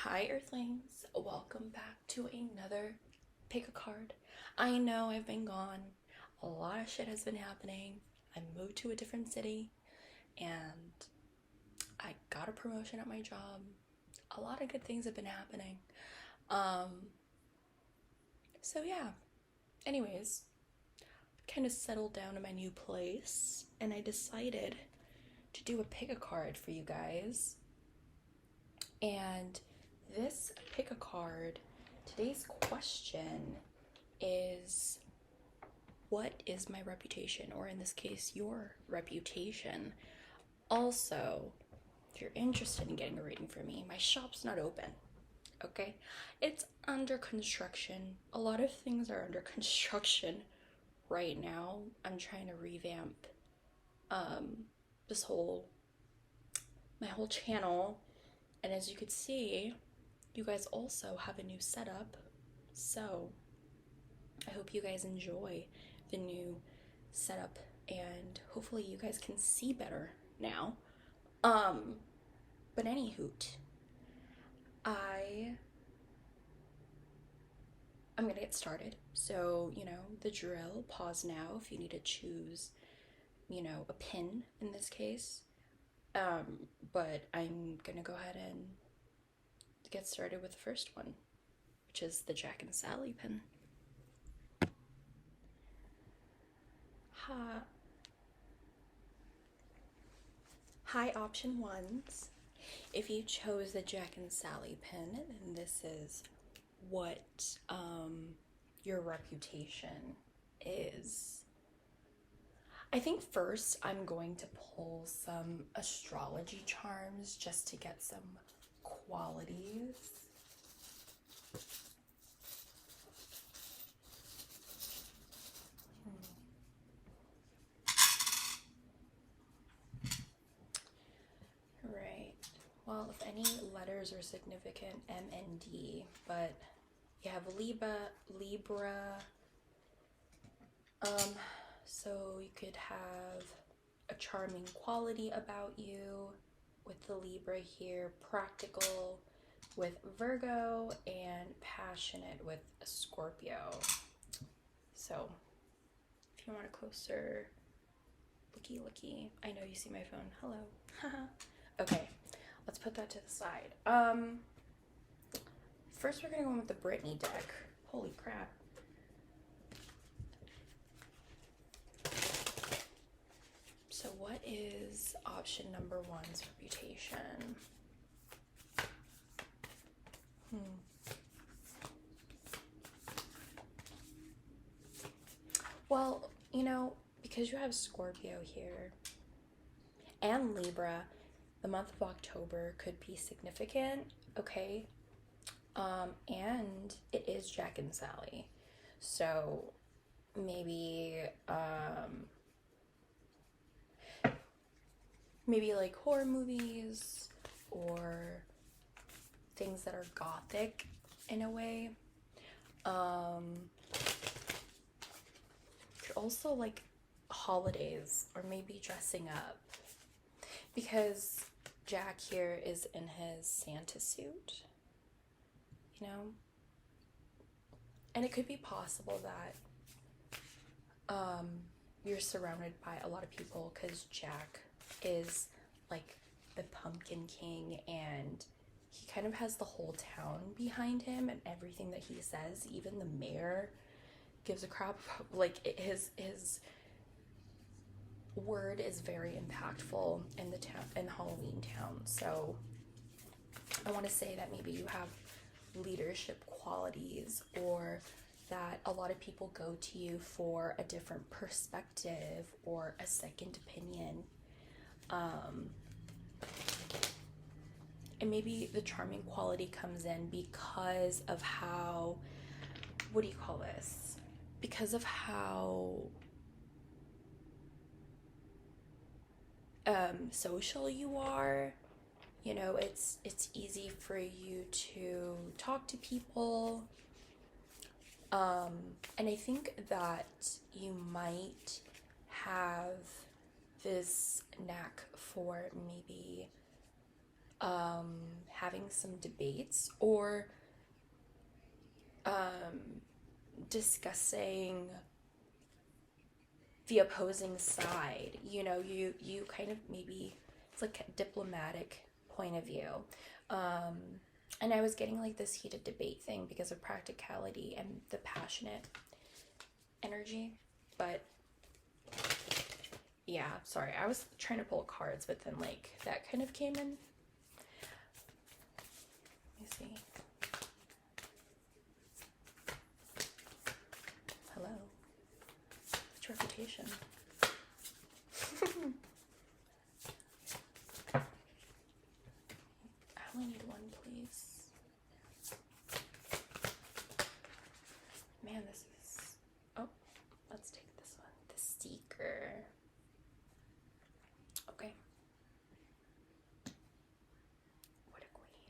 Hi Earthlings, welcome back to another pick a card. I know I've been gone. A lot of shit has been happening. I moved to a different city and I got a promotion at my job. A lot of good things have been happening. Um so yeah. Anyways, kind of settled down in my new place and I decided to do a pick a card for you guys. And this pick a card, today's question is, what is my reputation? Or in this case, your reputation. Also, if you're interested in getting a reading from me, my shop's not open. Okay? It's under construction. A lot of things are under construction right now. I'm trying to revamp this whole my whole channel, and as you could see, you guys also have a new setup, so I hope you guys enjoy the new setup and hopefully you guys can see better now. But any hoot, I'm gonna get started. So, the drill, pause now if you need to choose, a pin in this case. But I'm gonna go ahead and get started with the first one, which is the Jack and Sally pin. Hi option ones. If you chose the Jack and Sally pin, then this is what your reputation is. I think first I'm going to pull some astrology charms just to get some qualities. Right. Well, if any letters are significant, M and D, but you have Libra. So you could have a charming quality about you with the Libra here, practical with Virgo, and passionate with a Scorpio. So if you want a closer looky, I know you see my phone. Hello. Okay, let's put that to the side. First we're gonna go in with the Brittany deck. Holy crap. So what is option number one's reputation? Well, because you have Scorpio here and Libra, the month of October could be significant, okay? And it is Jack and Sally. So maybe like horror movies or things that are gothic in a way. Also like holidays or maybe dressing up, because Jack here is in his Santa suit, and it could be possible that you're surrounded by a lot of people, because Jack is like the pumpkin king and he kind of has the whole town behind him, and everything that he says, even the mayor gives a crap. Like his word is very impactful in the town, in Halloween town. So I want to say that maybe you have leadership qualities, or that a lot of people go to you for a different perspective or a second opinion. And maybe the charming quality comes in because of how, what do you call this? Because of how social you are. It's easy for you to talk to people. And I think that you might have this knack for maybe having some debates or discussing the opposing side. You know, you kind of maybe, it's like a diplomatic point of view. And I was getting like this heated debate thing because of practicality and the passionate energy. But yeah, sorry, I was trying to pull cards, but then like that kind of came in. Let me see. Hello. What's your reputation? I only need one, please. Man, this is... Oh, let's take this one. The Seeker. Okay. What a queen.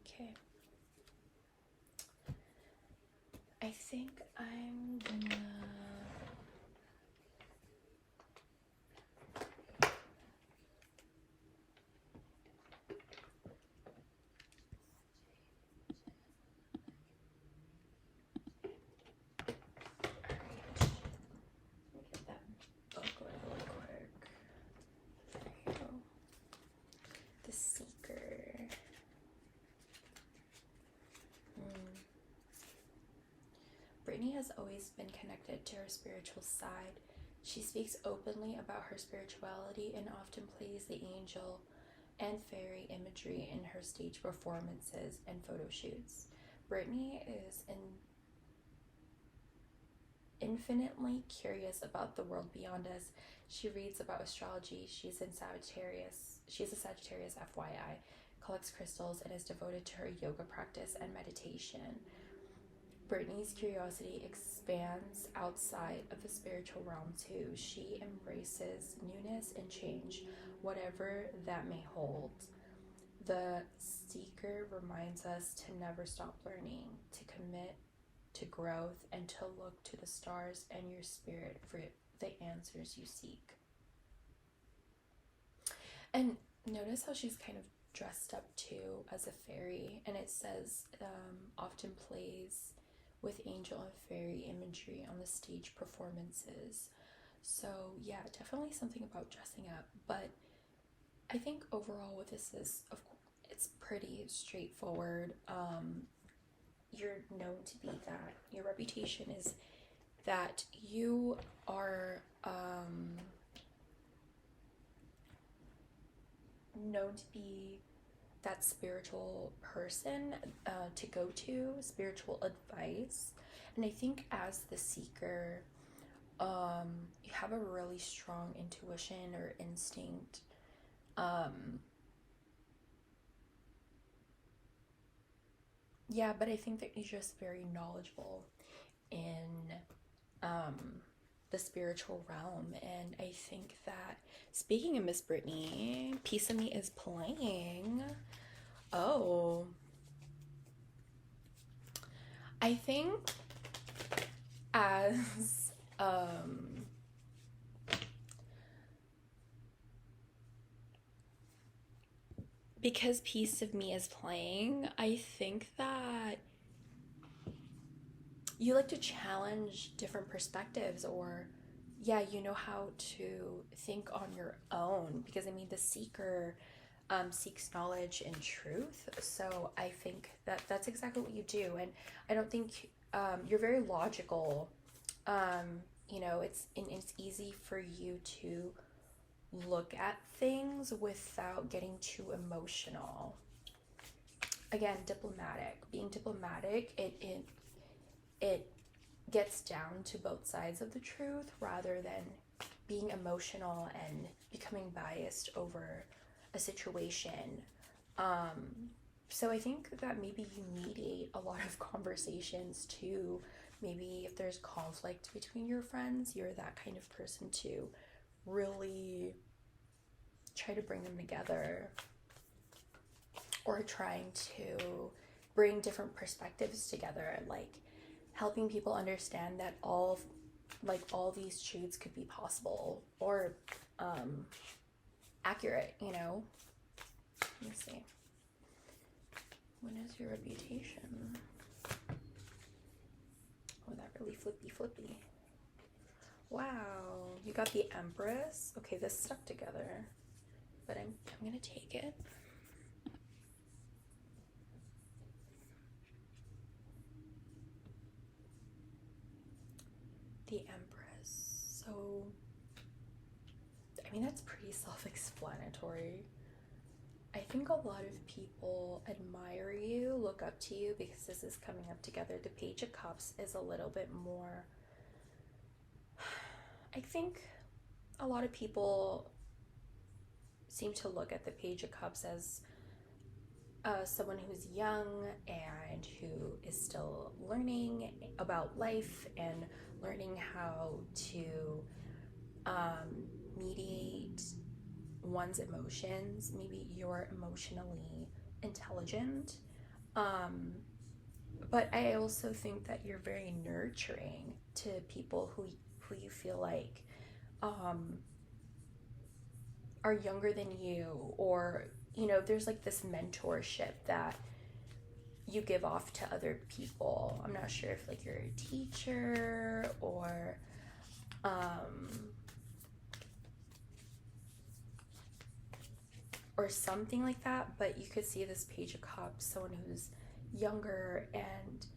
Okay. I think I'm gonna... Brittany has always been connected to her spiritual side. She speaks openly about her spirituality and often plays the angel and fairy imagery in her stage performances and photo shoots. Brittany is infinitely curious about the world beyond us. She reads about astrology. She's a Sagittarius, FYI, collects crystals, and is devoted to her yoga practice and meditation. Brittany's curiosity expands outside of the spiritual realm too. She embraces newness and change, whatever that may hold. The Seeker reminds us to never stop learning, to commit to growth, and to look to the stars and your spirit for the answers you seek. And notice how she's kind of dressed up too as a fairy, and it says often plays with angel and fairy imagery on the stage performances. So yeah, definitely something about dressing up. But I think overall with this is, of course, it's pretty straightforward. You're known to be that. Your reputation is that you are known to be that spiritual person to go to, spiritual advice. And I think as the Seeker, you have a really strong intuition or instinct. Yeah, but I think that you're just very knowledgeable in the spiritual realm. And I think that, speaking of Miss Brittany, Piece of Me is playing. Oh. I think as because Piece of Me is playing, I think that you like to challenge different perspectives, or yeah, you know how to think on your own, because I mean the Seeker seeks knowledge and truth. So I think that that's exactly what you do. And I don't think you're very logical. You know, it's easy for you to look at things without getting too emotional. Again, being diplomatic, it gets down to both sides of the truth rather than being emotional and becoming biased over a situation. So I think that maybe you mediate a lot of conversations too. Maybe if there's conflict between your friends, you're that kind of person to really try to bring them together, or trying to bring different perspectives together, like helping people understand that all like all these shades could be possible or accurate, you know? Let me see. When is your reputation? Oh, that really flippy. Wow, you got the Empress. Okay, this stuck together, but I'm gonna take it. The Empress. So, I mean, that's pretty self-explanatory. I think a lot of people admire you, look up to you because this is coming up together. The Page of Cups is a little bit more, I think a lot of people seem to look at the Page of Cups as someone who's young and who is still learning about life and learning how to mediate one's emotions. Maybe you're emotionally intelligent, but I also think that you're very nurturing to people who you feel like are younger than you, or you know, there's like this mentorship that you give off to other people. I'm not sure if like you're a teacher or something like that, but you could see this Page of Cups, someone who's younger and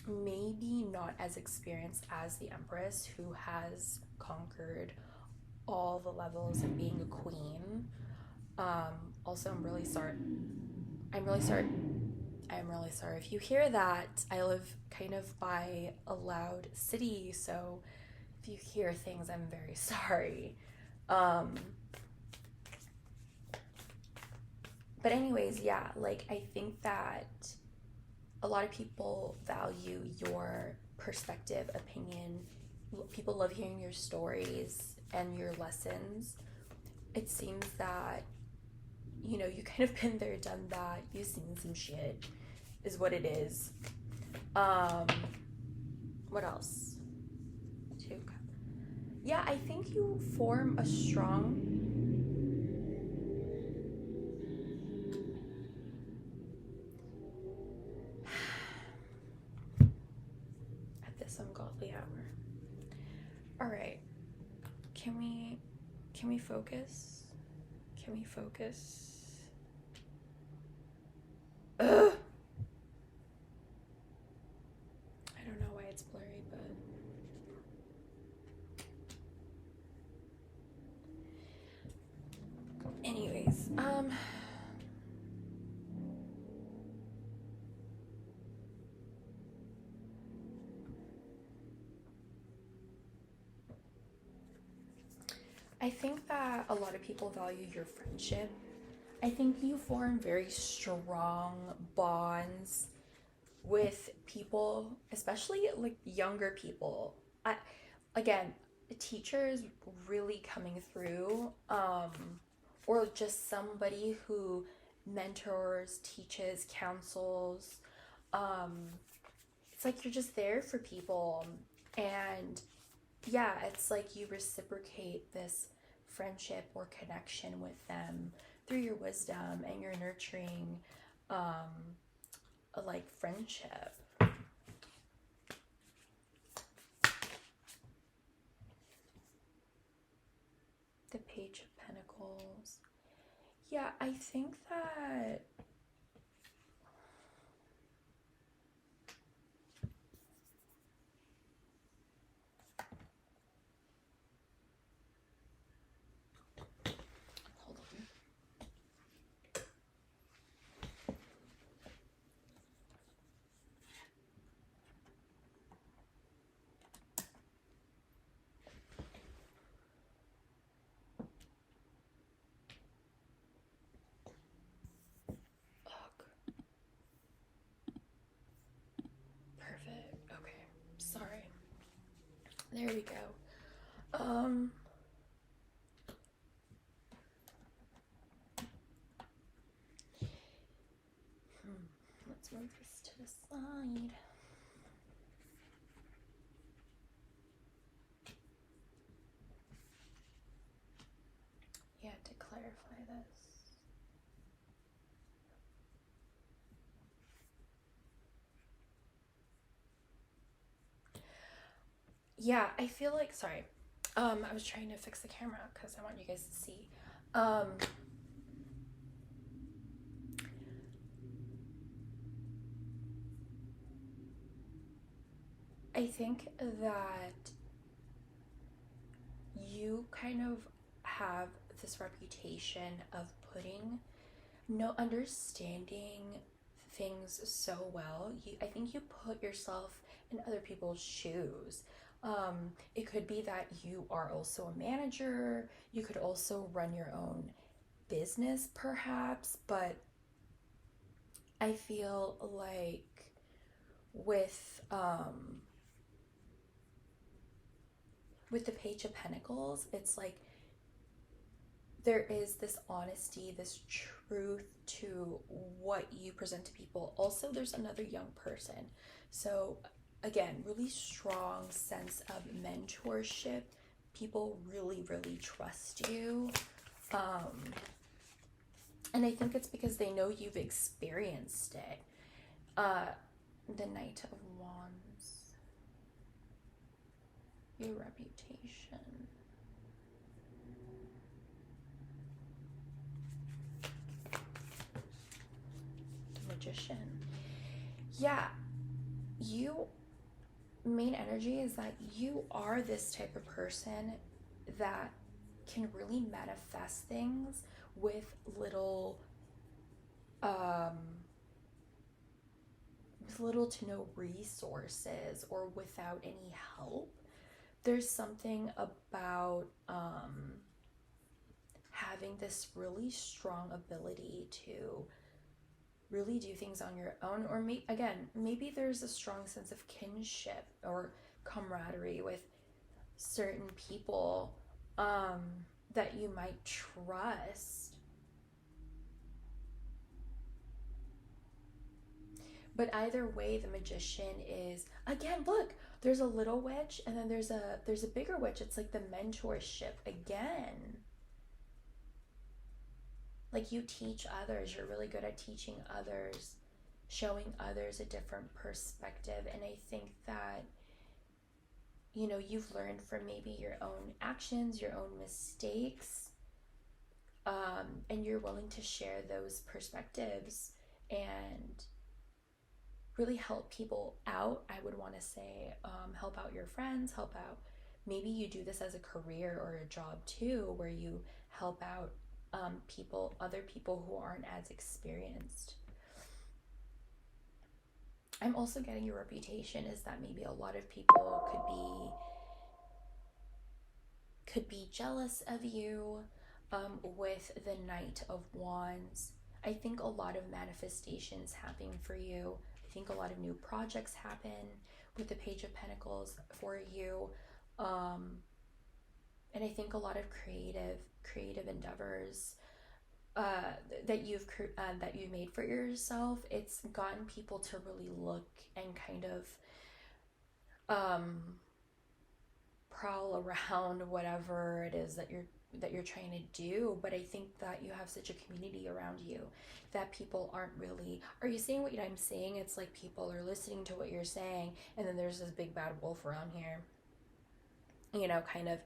maybe not as experienced as the Empress, who has conquered all the levels of being a queen. Also, I'm really sorry if you hear that. I live kind of by a loud city, so if you hear things, I'm very sorry. But anyways, yeah, like I think that a lot of people value your perspective, opinion. People love hearing your stories and your lessons. It seems that, you know, you kind of been there, done that. You've seen some shit, is what it is. What else? Yeah, I think you form a strong... at this ungodly hour. All right. Can we focus? Can we focus? Ugh. I don't know why it's blurry, but anyways, I think that a lot of people value your friendship. I think you form very strong bonds with people, especially like younger people. Again, teachers really coming through, or just somebody who mentors, teaches, counsels. It's like you're just there for people, and yeah, it's like you reciprocate this friendship or connection with them through your wisdom and your nurturing like friendship. The Page of Pentacles. Yeah, I think that there we go. Let's move this to the side. yeah, I feel like, sorry. I was trying to fix the camera because I want you guys to see. Um, I think that you kind of have this reputation of putting no understanding things so well. I think you put yourself in other people's shoes. It could be that you are also a manager. You could also run your own business, perhaps. But I feel like with with the Page of Pentacles, it's like there is this honesty, this truth to what you present to people. Also, there's another young person. So, again, really strong sense of mentorship. People really, really trust you. And I think it's because they know you've experienced it. The Knight of Wands, your reputation. Magician. Yeah, you main energy is that you are this type of person that can really manifest things with um little to no resources or without any help. There's something about having this really strong ability to really do things on your own, or maybe there's a strong sense of kinship or camaraderie with certain people that you might trust. But either way, the Magician is, again, look, there's a little witch and then there's a bigger witch. It's like the mentorship again. Like, you teach others, you're really good at teaching others, showing others a different perspective. And I think that, you know, you've learned from maybe your own actions, your own mistakes, and you're willing to share those perspectives and really help people out. I would want to say, help out your friends, help out. Maybe you do this as a career or a job too, where you help out other people who aren't as experienced. I'm also getting your reputation is that maybe a lot of people could be jealous of you with the Knight of Wands. I think a lot of manifestations happen for you. I think a lot of new projects happen with the Page of Pentacles for you. And I think a lot of creative endeavors that you've made for yourself, it's gotten people to really look and kind of prowl around whatever it is that you're trying to do. But I think that you have such a community around you that people aren't really, are you seeing what I'm saying? It's like people are listening to what you're saying, and then there's this big bad wolf around here, you know, kind of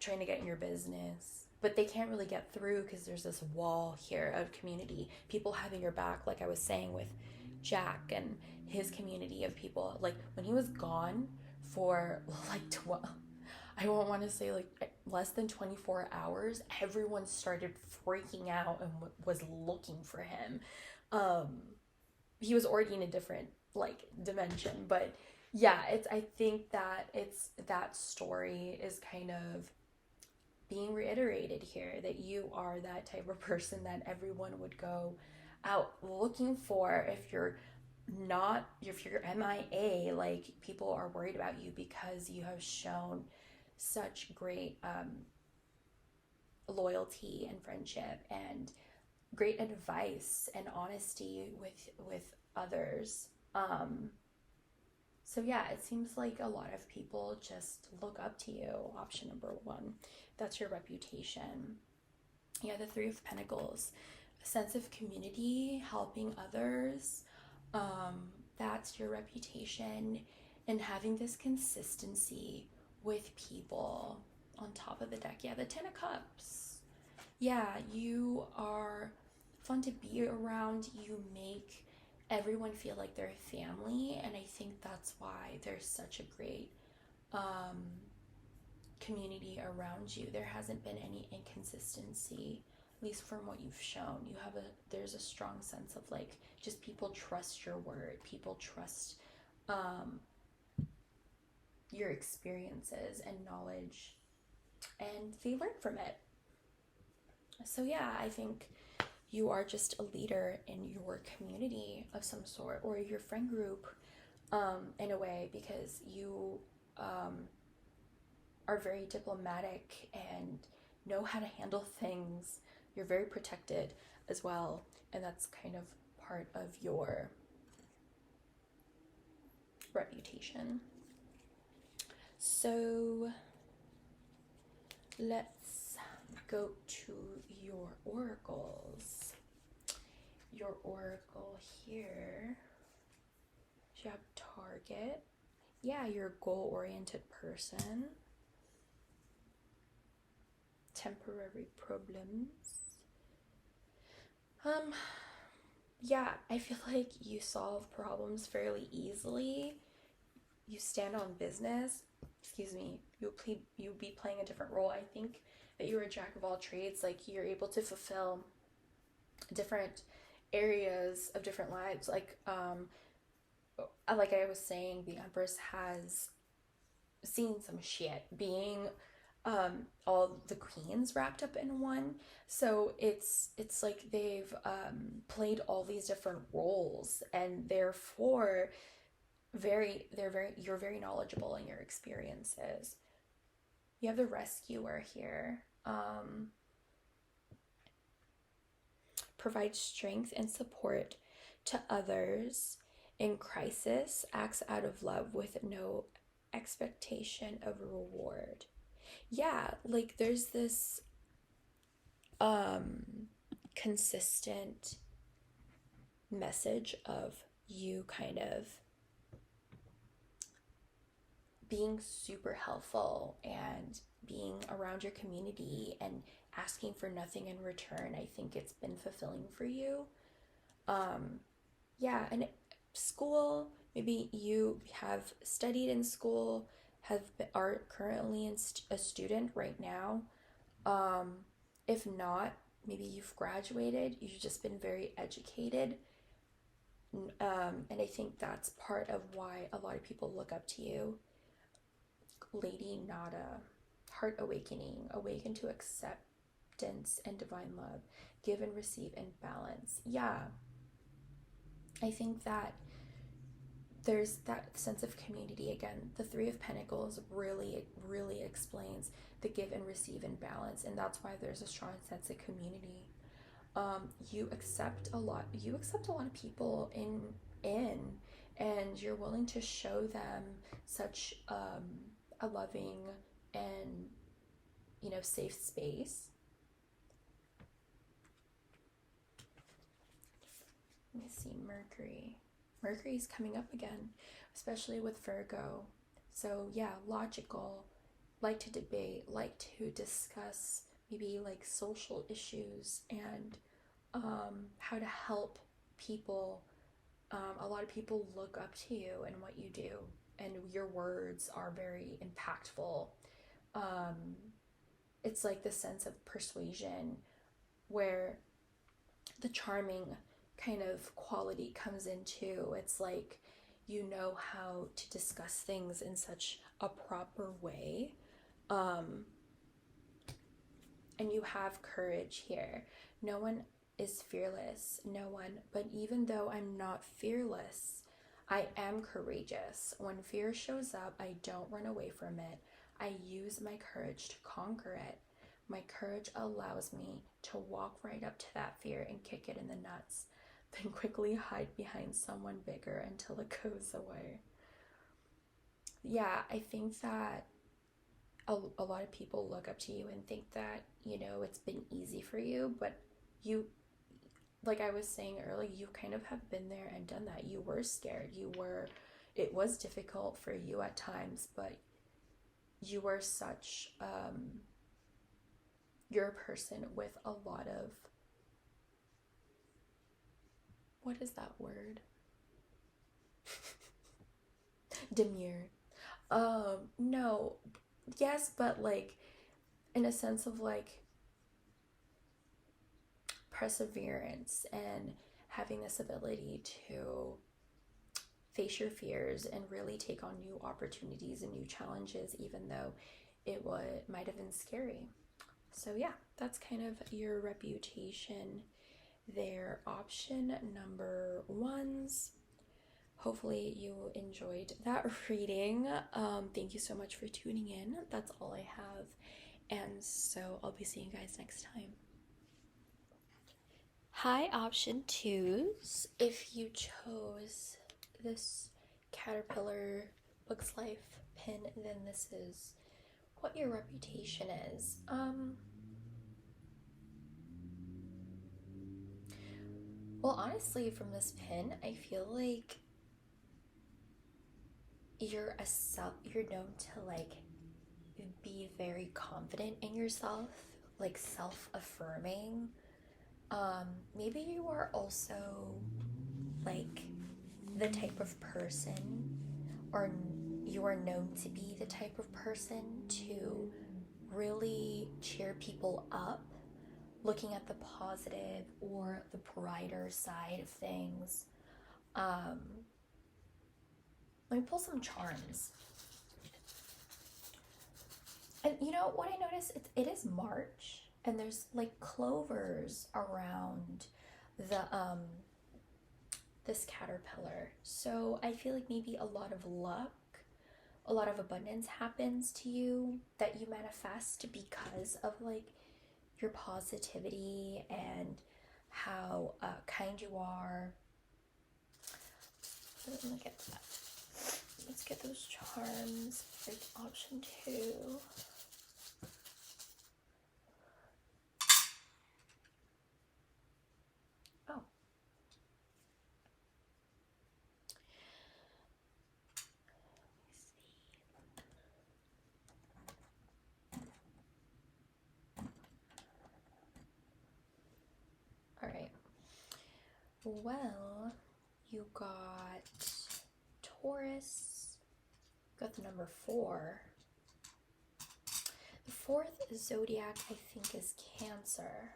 trying to get in your business, but they can't really get through because there's this wall here of community, people having your back, like I was saying with Jack and his community of people. Like, when he was gone for like 12, I won't want to say like less than 24 hours, everyone started freaking out and was looking for him. He was already in a different like dimension, but yeah, I think that it's that story is kind of being reiterated here, that you are that type of person that everyone would go out looking for. If you're MIA, like, people are worried about you because you have shown such great loyalty and friendship and great advice and honesty with others. So yeah, it seems like a lot of people just look up to you. Option number one, that's your reputation. Yeah, the Three of Pentacles, a sense of community, helping others. That's your reputation, and having this consistency with people. On top of the deck, yeah, the Ten of Cups. Yeah, you are fun to be around. You make everyone feel like they're a family, and I think that's why there's such a great community around you. There hasn't been any inconsistency, at least from what you've shown. There's a strong sense of like just people trust your word. People trust your experiences and knowledge, and they learn from it. So yeah, I think you are just a leader in your community of some sort, or your friend group, in a way, because you are very diplomatic and know how to handle things. You're very protected as well, and that's kind of part of your reputation. So let's go to your oracles. Your oracle here, you have target. Yeah, you're a goal-oriented person. Temporary problems. Yeah, I feel like you solve problems fairly easily. You stand on business. Excuse me. You'll be playing a different role. I think that you're a jack of all trades. Like, you're able to fulfill different areas of different lives. Like I was saying, the Empress has seen some shit being all the queens wrapped up in one. So it's like they've played all these different roles, and therefore you're very knowledgeable in your experiences. You have the rescuer here. Provide strength and support to others in crisis, acts out of love with no expectation of reward. Yeah, like there's this consistent message of you kind of being super helpful and being around your community and asking for nothing in return. I think it's been fulfilling for you. Yeah, and school, maybe you have studied in school, are currently a student right now. If not, maybe you've graduated, you've just been very educated. And I think that's part of why a lot of people look up to you. Lady Nada, heart awakening, awaken to acceptance and divine love, give and receive in balance. Yeah, I think that there's that sense of community again. The Three of Pentacles really explains the give and receive in balance, and that's why there's a strong sense of community. You accept a lot of people in, and you're willing to show them such a loving and safe space. Let me see, Mercury's coming up again, especially with Virgo. So yeah, logical, like to debate, like to discuss maybe like social issues and how to help people. A lot of people look up to you and what you do, and your words are very impactful. It's like the sense of persuasion where the charming kind of quality comes into. It's like you know how to discuss things in such a proper way. And you have courage here. No one is fearless, no one, but even though I'm not fearless, I am courageous. When fear shows up, I don't run away from it. I use my courage to conquer it. My courage allows me to walk right up to that fear and kick it in the nuts, then quickly hide behind someone bigger until it goes away. Yeah, I think that a lot of people look up to you and think that, it's been easy for you, but you, like I was saying earlier, you kind of have been there and done that. You were scared. It was difficult for you at times, but you are such, you're a person with a lot of, what is that word? Demure. No, yes, but like in a sense of like perseverance and having this ability to face your fears and really take on new opportunities and new challenges, even though might have been scary. So yeah, that's kind of your reputation there. Option number ones. Hopefully you enjoyed that reading. Thank you so much for tuning in. That's all I have. And so I'll be seeing you guys next time. Hi, option twos. If you chose this Caterpillar Bug's Life pin, then this is what your reputation is. Well, honestly, from this pin, I feel like you're known to like be very confident in yourself, like self-affirming. Maybe you are also like the type of person, or you are known to be the type of person to really cheer people up, looking at the positive or the brighter side of things. Let me pull some charms. And you know what I noticed? It is March, and there's like clovers around the this caterpillar. So I feel like maybe a lot of luck, a lot of abundance happens to you that you manifest because of like your positivity and how kind you are. Look at that. Let's get those charms for option 2. Oh. All right. Well, you got Taurus, got the number 4. The 4th zodiac, I think, is Cancer.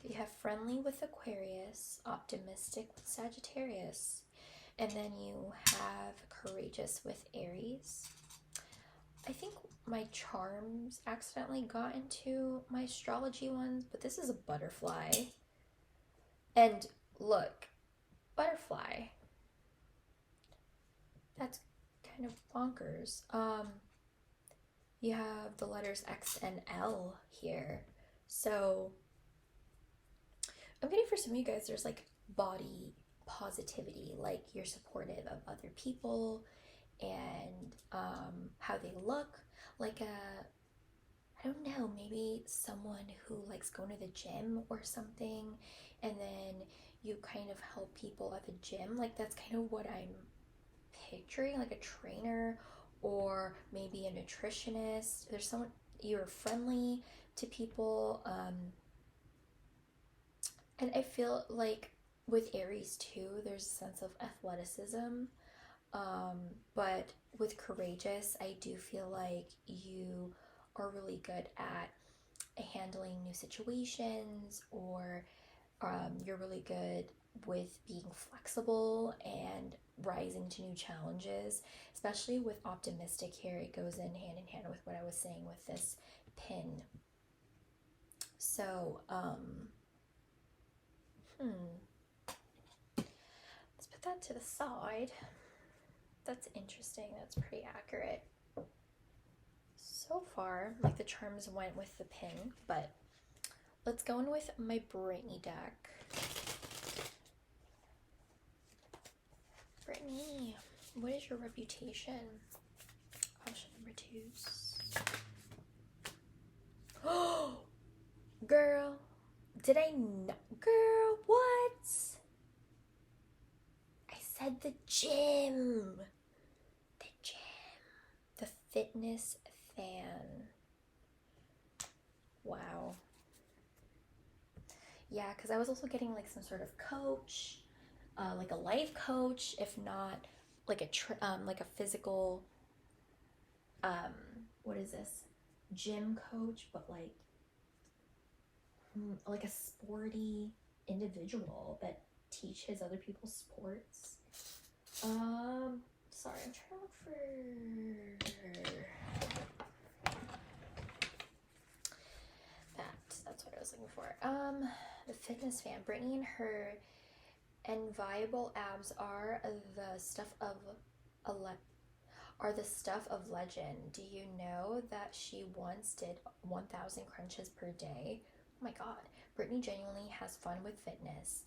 You have friendly with Aquarius, optimistic with Sagittarius, and then you have courageous with Aries. I think my charms accidentally got into my astrology ones, but this is a butterfly. And look, butterfly. That's kind of bonkers. You have the letters X and L here. So I'm getting for some of you guys, there's like body positivity, like you're supportive of other people and how they look. Like I don't know, maybe someone who likes going to the gym or something, and then you kind of help people at the gym. Like that's kind of what I'm picturing, like a trainer or maybe a nutritionist. There's someone, you're friendly to people. And I feel like with Aries too, there's a sense of athleticism. But with courageous, I do feel like you are really good at handling new situations, or you're really good with being flexible and rising to new challenges, especially with optimistic here. It goes in hand with what I was saying with this pin. So, let's put that to the side. That's interesting. That's pretty accurate. So far, like the charms went with the pin, but let's go in with my Brittany deck. Brittany, what is your reputation? Option number 2. Oh, girl, did I know? Girl, what? I said the gym. The fitness fan. Wow. Yeah, because I was also getting like some sort of coach, like a life coach, if not like like a physical, um, what is this? Gym coach, but like a sporty individual that teaches other people sports. Sorry, I'm trying to look for that's what I was looking for. The fitness fan. Brittany and her enviable abs are the stuff of the stuff of legend. Do you know that she once did 1,000 crunches per day? Oh my god. Brittany genuinely has fun with fitness,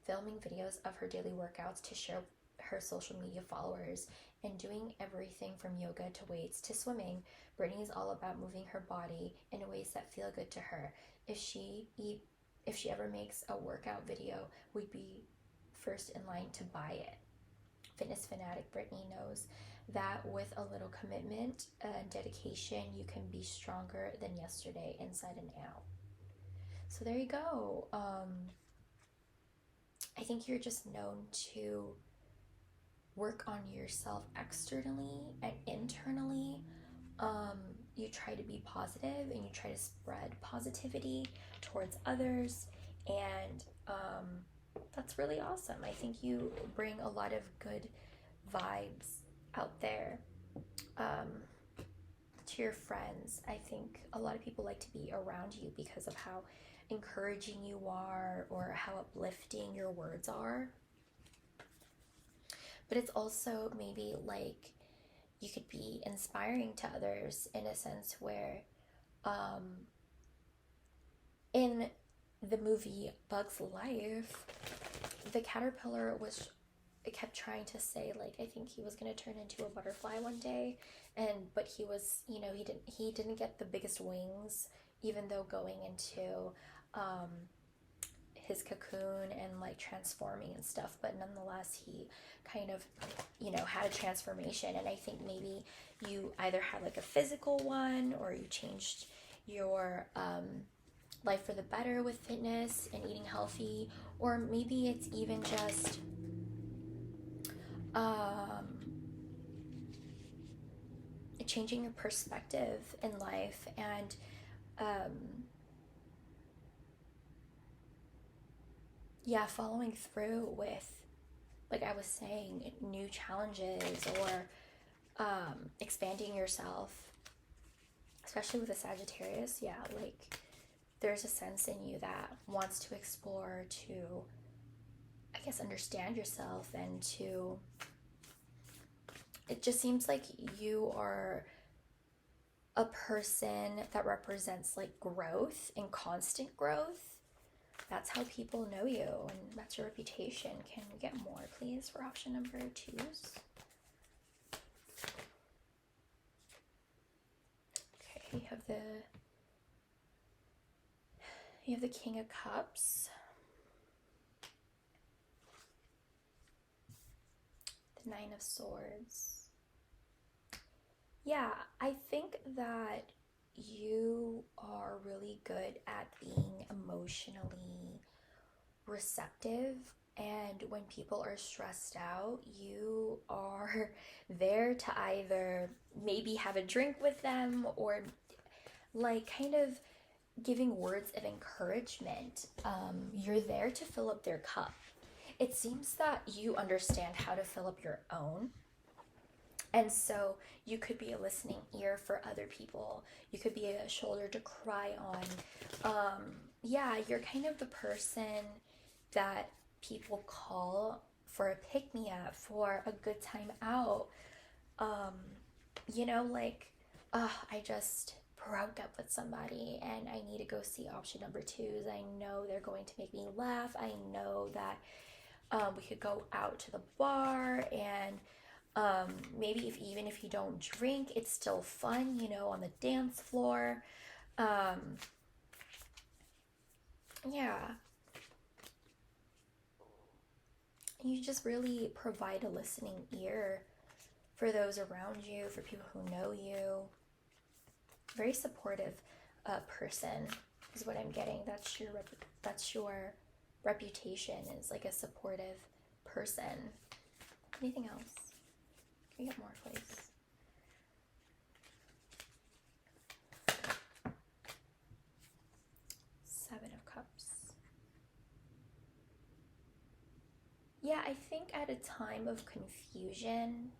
filming videos of her daily workouts to share her social media followers, and doing everything from yoga to weights to swimming. Brittany is all about moving her body in ways that feel good to her. If she ever makes a workout video, we'd be first in line to buy it. Fitness fanatic Brittany knows that with a little commitment and dedication, you can be stronger than yesterday, inside and out. So there you go. I think you're just known to work on yourself externally and internally. You try to be positive and you try to spread positivity towards others, and that's really awesome. I think you bring a lot of good vibes out there to your friends. I think a lot of people like to be around you because of how encouraging you are or how uplifting your words are. But it's also maybe like you could be inspiring to others in a sense where in the movie Bug's Life, the caterpillar kept trying to say, like, I think he was going to turn into a butterfly one day, but he was, he didn't get the biggest wings, even though going into his cocoon and like transforming and stuff, but nonetheless he kind of had a transformation. And I think maybe you either had like a physical one, or you changed your life for the better with fitness and eating healthy, or maybe it's even just changing your perspective in life, and following through with, like I was saying, new challenges, or expanding yourself, especially with a Sagittarius. Yeah, like there's a sense in you that wants to explore, to, I guess, understand yourself, and to, it just seems like you are a person that represents like growth and constant growth. That's how people know you, and that's your reputation. Can we get more, please, for option number 2s? Okay, you have the King of Cups, the Nine of Swords. Yeah, I think that you are really good at being emotionally receptive, and when people are stressed out, you are there to either maybe have a drink with them, or like kind of giving words of encouragement. You're there to fill up their cup. It seems that you understand how to fill up your own. And so you could be a listening ear for other people. You could be a shoulder to cry on. You're kind of the person that people call for a pick-me-up, for a good time out. I just broke up with somebody and I need to go see option number 2s. I know they're going to make me laugh. I know that we could go out to the bar, and maybe even if you don't drink, it's still fun, on the dance floor. You just really provide a listening ear for those around you, for people who know you. Very supportive person is what I'm getting. That's your reputation, is like a supportive person. Anything else? Can we get more, please? Seven of Cups. Yeah, I think at a time of confusion,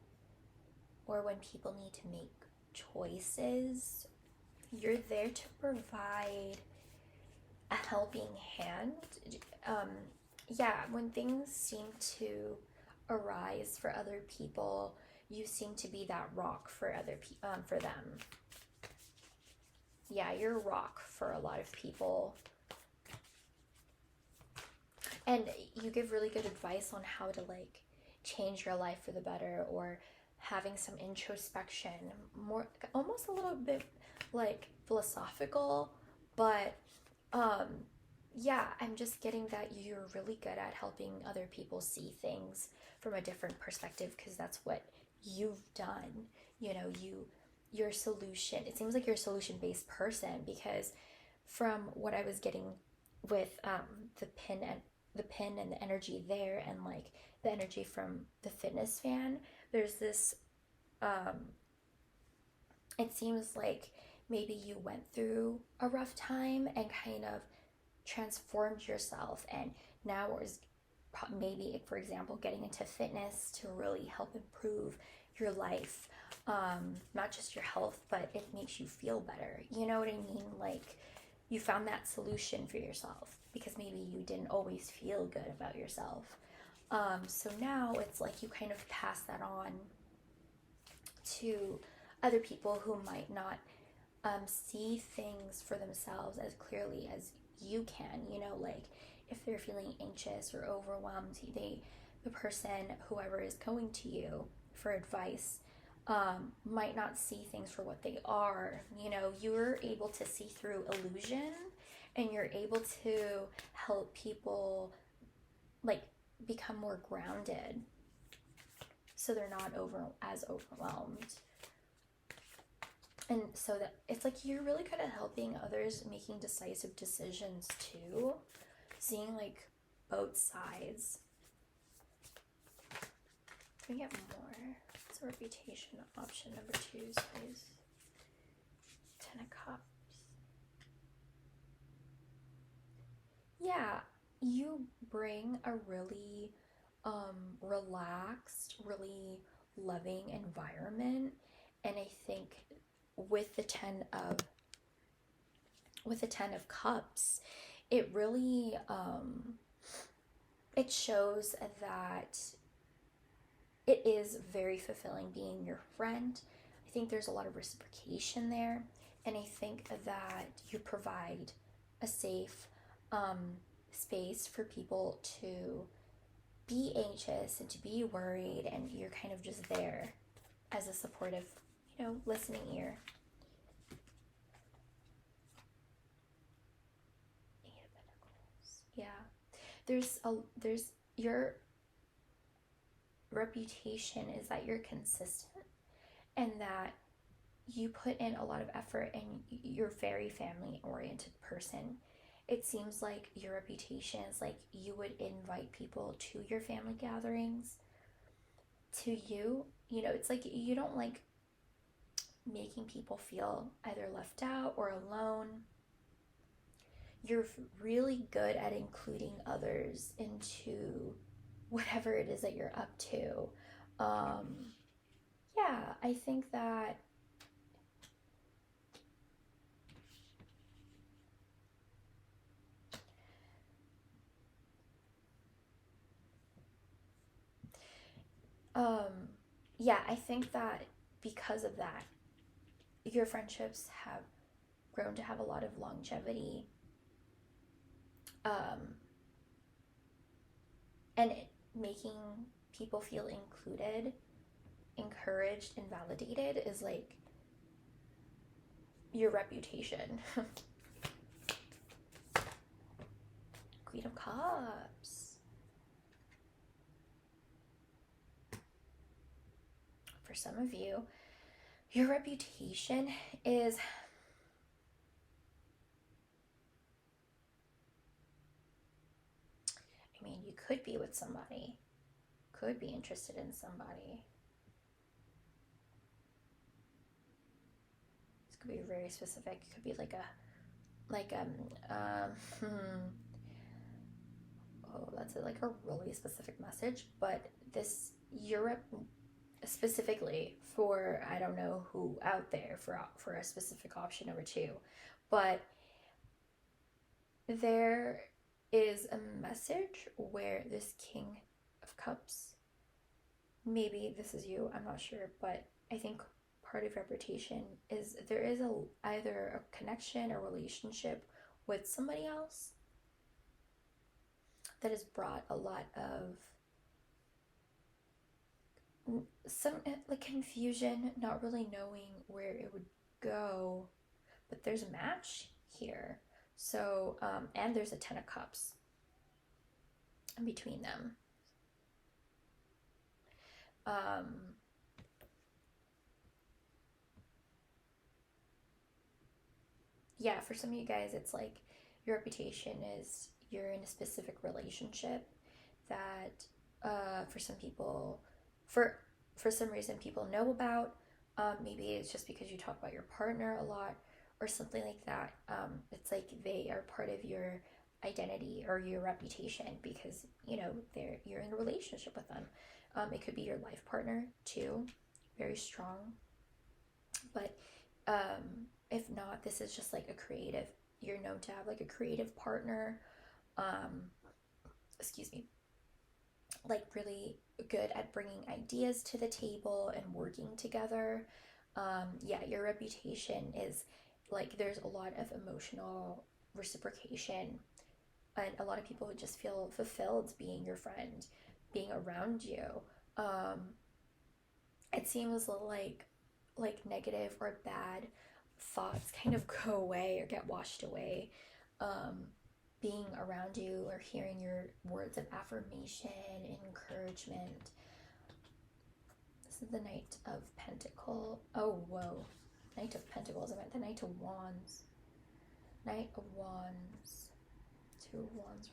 or when people need to make choices, you're there to provide a helping hand. Yeah, when things seem to arise for other people, you seem to be that rock for for them. Yeah, you're a rock for a lot of people. And you give really good advice on how to like change your life for the better, or having some introspection, more almost a little bit like philosophical, but yeah, I'm just getting that you're really good at helping other people see things from a different perspective, because that's what you've done. You know, your solution, it seems like you're a solution-based person, because from what I was getting with the pin and the energy there, and like the energy from the fitness fan, there's this it seems like maybe you went through a rough time and kind of transformed yourself, and now is maybe, for example, getting into fitness to really help improve your life, not just your health, but it makes you feel better. You know what I mean? Like, you found that solution for yourself, because maybe you didn't always feel good about yourself. So now it's like you kind of pass that on to other people who might not see things for themselves as clearly as you can. You know, like if they're feeling anxious or overwhelmed, the person, whoever is going to you for advice, might not see things for what they are. You know, you're able to see through illusion, and you're able to help people like become more grounded, so they're not as overwhelmed. And so that it's like you're really good at helping others making decisive decisions too, seeing like both sides. Can we get more? It's a reputation option number 2, please. 10 of Cups. Yeah, you bring a really relaxed, really loving environment, and I think with the 10 of Cups, it really it shows that it is very fulfilling being your friend. I think there's a lot of reciprocation there, and I think that you provide a safe space for people to be anxious and to be worried, and you're kind of just there as a supportive, you know, listening ear. 8 of Pentacles. Yeah. There's your reputation is that you're consistent, and that you put in a lot of effort, and you're a very family oriented person. It seems like your reputation is like you would invite people to your family gatherings, to you. You know, it's like you don't like making people feel either left out or alone. You're really good at including others into whatever it is that you're up to. Yeah, I think that yeah, I think that because of that, your friendships have grown to have a lot of longevity. And making people feel included, encouraged, and validated is like your reputation. Queen of Cups. for some of you, your reputation is, I mean, you could be with somebody, could be interested in somebody. This could be very specific. It could be oh, that's like a really specific message. But this Europe specifically for, I don't know who out there for a specific option number two, but there is a message where this King of Cups, maybe this is you, I'm not sure, but I think part of reputation is there is either a connection or relationship with somebody else that has brought a lot of some like confusion, not really knowing where it would go, but there's a match here. So and there's a 10 of Cups in between them. Yeah, for some of you guys, it's like your reputation is you're in a specific relationship that for some people, for some reason, people know about. Maybe it's just because you talk about your partner a lot or something like that. It's like they are part of your identity or your reputation because you're in a relationship with them. It could be your life partner too, very strong. But if not, this is just like a creative. You're known to have like a creative partner. Um, excuse me, like really good at bringing ideas to the table and working together. Yeah, your reputation is like there's a lot of emotional reciprocation, and a lot of people would just feel fulfilled being your friend, being around you. Um, it seems like negative or bad thoughts kind of go away or get washed away. Um, Being around you or hearing your words of affirmation and encouragement. This is the Knight of Pentacles. Oh, whoa. Knight of Pentacles. I meant the Knight of Wands. Knight of Wands. Two of Wands.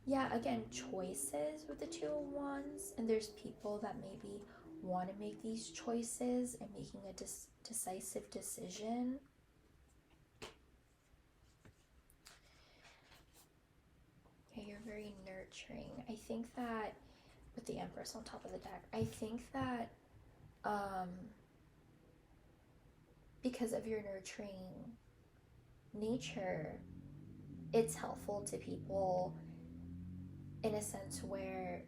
Yeah, again, choices with the Two of Wands. And there's people that maybe want to make these choices and making a decisive decision. Yeah, you're very nurturing. I think that with the Empress on top of the deck, I think that because of your nurturing nature, it's helpful to people in a sense where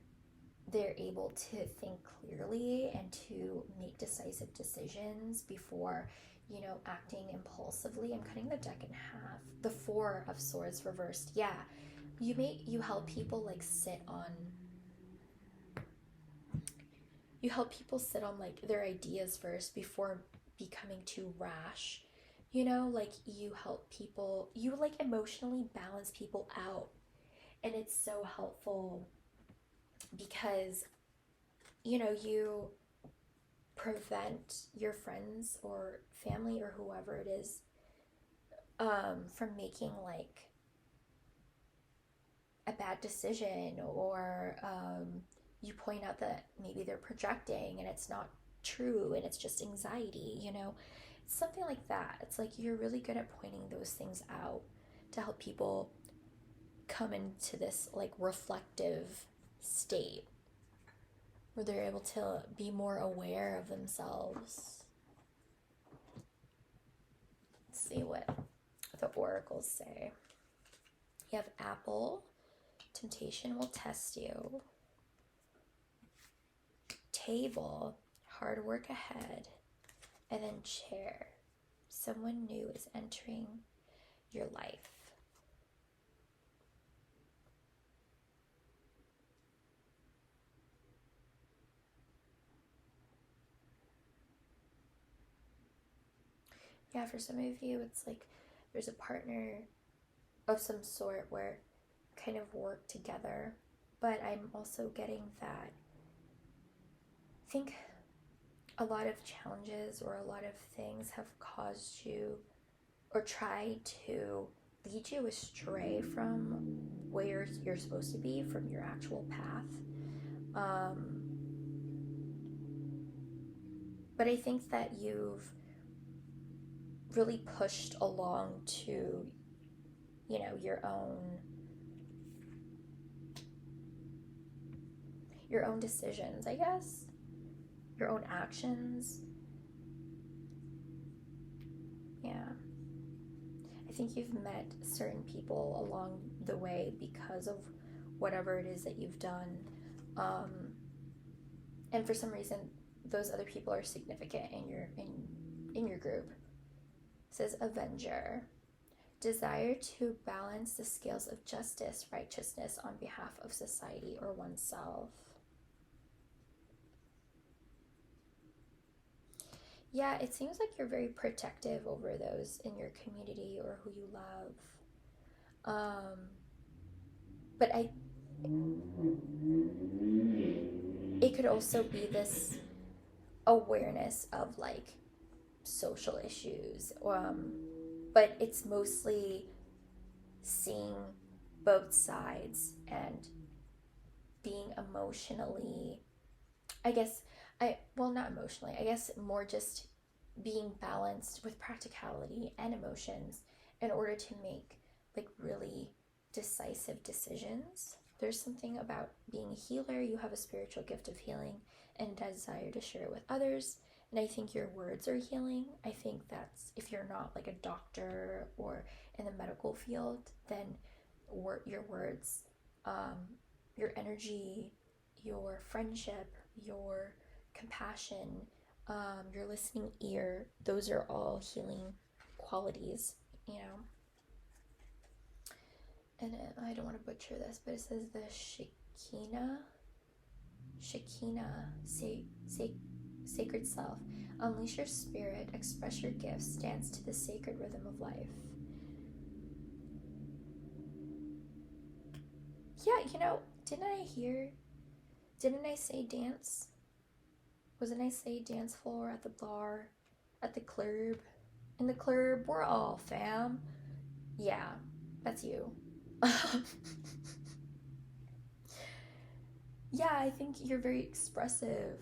they're able to think clearly and to make decisive decisions before, acting impulsively. I'm cutting the deck in half. The Four of Swords reversed. Yeah, you help people like you help people sit on like their ideas first before becoming too rash. Like you help people, you like emotionally balance people out. And it's so helpful because, you prevent your friends or family or whoever it is from making like a bad decision or you point out that maybe they're projecting and it's not true and it's just anxiety, It's something like that. It's like you're really good at pointing those things out to help people come into this like reflective state where they're able to be more aware of themselves. Let's see what the oracles say. You have Apple, temptation will test you. Table, hard work ahead. And then chair, someone new is entering your life. Yeah, for some of you, it's like there's a partner of some sort where kind of work together. But I'm also getting that I think a lot of challenges or a lot of things have caused you or tried to lead you astray from where you're supposed to be, from your actual path. Um, but I think that you've really pushed along to, you know, your own decisions, I guess, your own actions. Yeah. I think you've met certain people along the way because of whatever it is that you've done. Um, and for some reason, those other people are significant in your group. It says Avenger. Desire to balance the scales of justice, righteousness on behalf of society or oneself. Yeah, it seems like you're very protective over those in your community or who you love. Um, but it could also be this awareness of like social issues. But it's mostly seeing both sides and being emotionally, I guess, not emotionally, I guess more just being balanced with practicality and emotions in order to make like really decisive decisions. There's something about being a healer. You have a spiritual gift of healing and desire to share it with others. And I think your words are healing. I think that's if you're not like a doctor or in the medical field, then your words, um, your energy, your friendship, your compassion, your listening ear, those are all healing qualities, you know. And I don't want to butcher this, but it says the Shekinah, sacred self. Unleash your spirit, express your gifts, dance to the sacred rhythm of life. Yeah, you know, didn't I say dance? Wasn't I say dance floor at the bar, at the club? In the club, we're all fam. Yeah, that's you. Yeah, I think you're very expressive,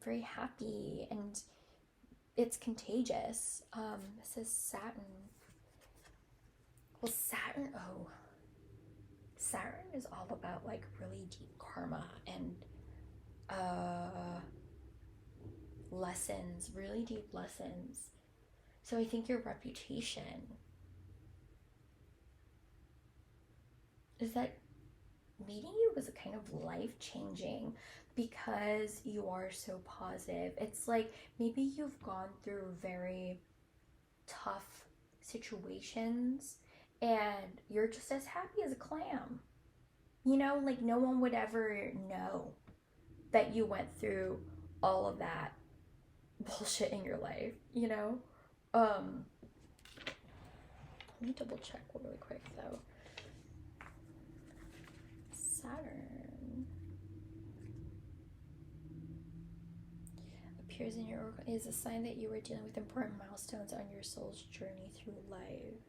very happy, and it's contagious. It says Saturn. Well, Saturn is all about like really deep karma and lessons, really deep lessons. So I think your reputation is that meeting you was a kind of life changing because you are so positive. It's like maybe you've gone through very tough situations and you're just as happy as a clam. You know, like no one would ever know that you went through all of that bullshit in your life, you know? Let me double check really quick though. Saturn appears in your is a sign that you are dealing with important milestones on your soul's journey through life.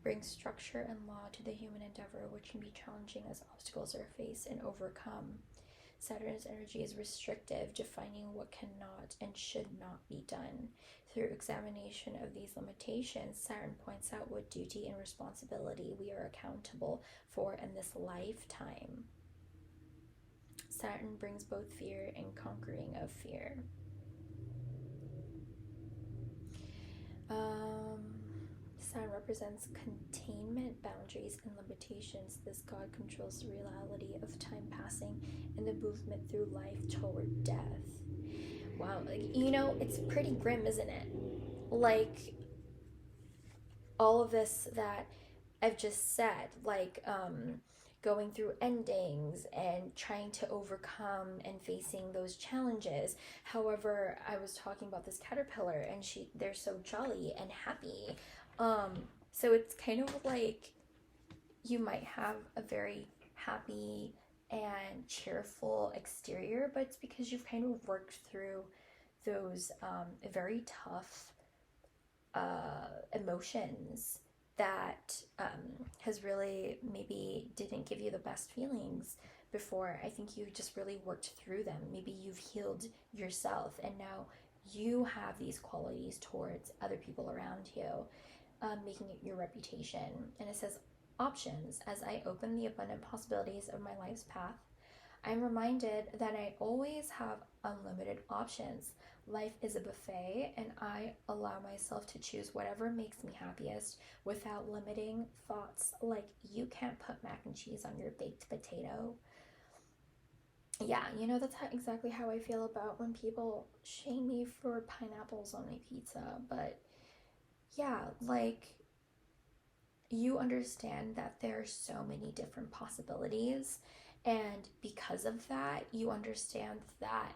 Brings structure and law to the human endeavor, which can be challenging as obstacles are faced and overcome. Saturn's energy is restrictive, defining what cannot and should not be done. Through examination of these limitations, Saturn points out what duty and responsibility we are accountable for in this lifetime. Saturn brings both fear and conquering of fear. Saturn represents containment, boundaries, and limitations. This god controls the reality of time passing and the movement through life toward death. Wow, like, you know, it's pretty grim, isn't it? Like, all of this that I've just said, like, going through endings and trying to overcome and facing those challenges. However, I was talking about this caterpillar and they're so jolly and happy. So it's kind of like you might have a very happy and cheerful exterior, but it's because you've kind of worked through those very tough emotions that has really maybe didn't give you the best feelings before. I think you just really worked through them. Maybe you've healed yourself, and now you have these qualities towards other people around you, making it your reputation. And it says, options. As I open the abundant possibilities of my life's path, I'm reminded that I always have unlimited options. Life is a buffet, and I allow myself to choose whatever makes me happiest without limiting thoughts like, you can't put mac and cheese on your baked potato. Yeah, that's exactly how I feel about when people shame me for pineapples on my pizza. But yeah, like, you understand that there are so many different possibilities, and because of that, you understand that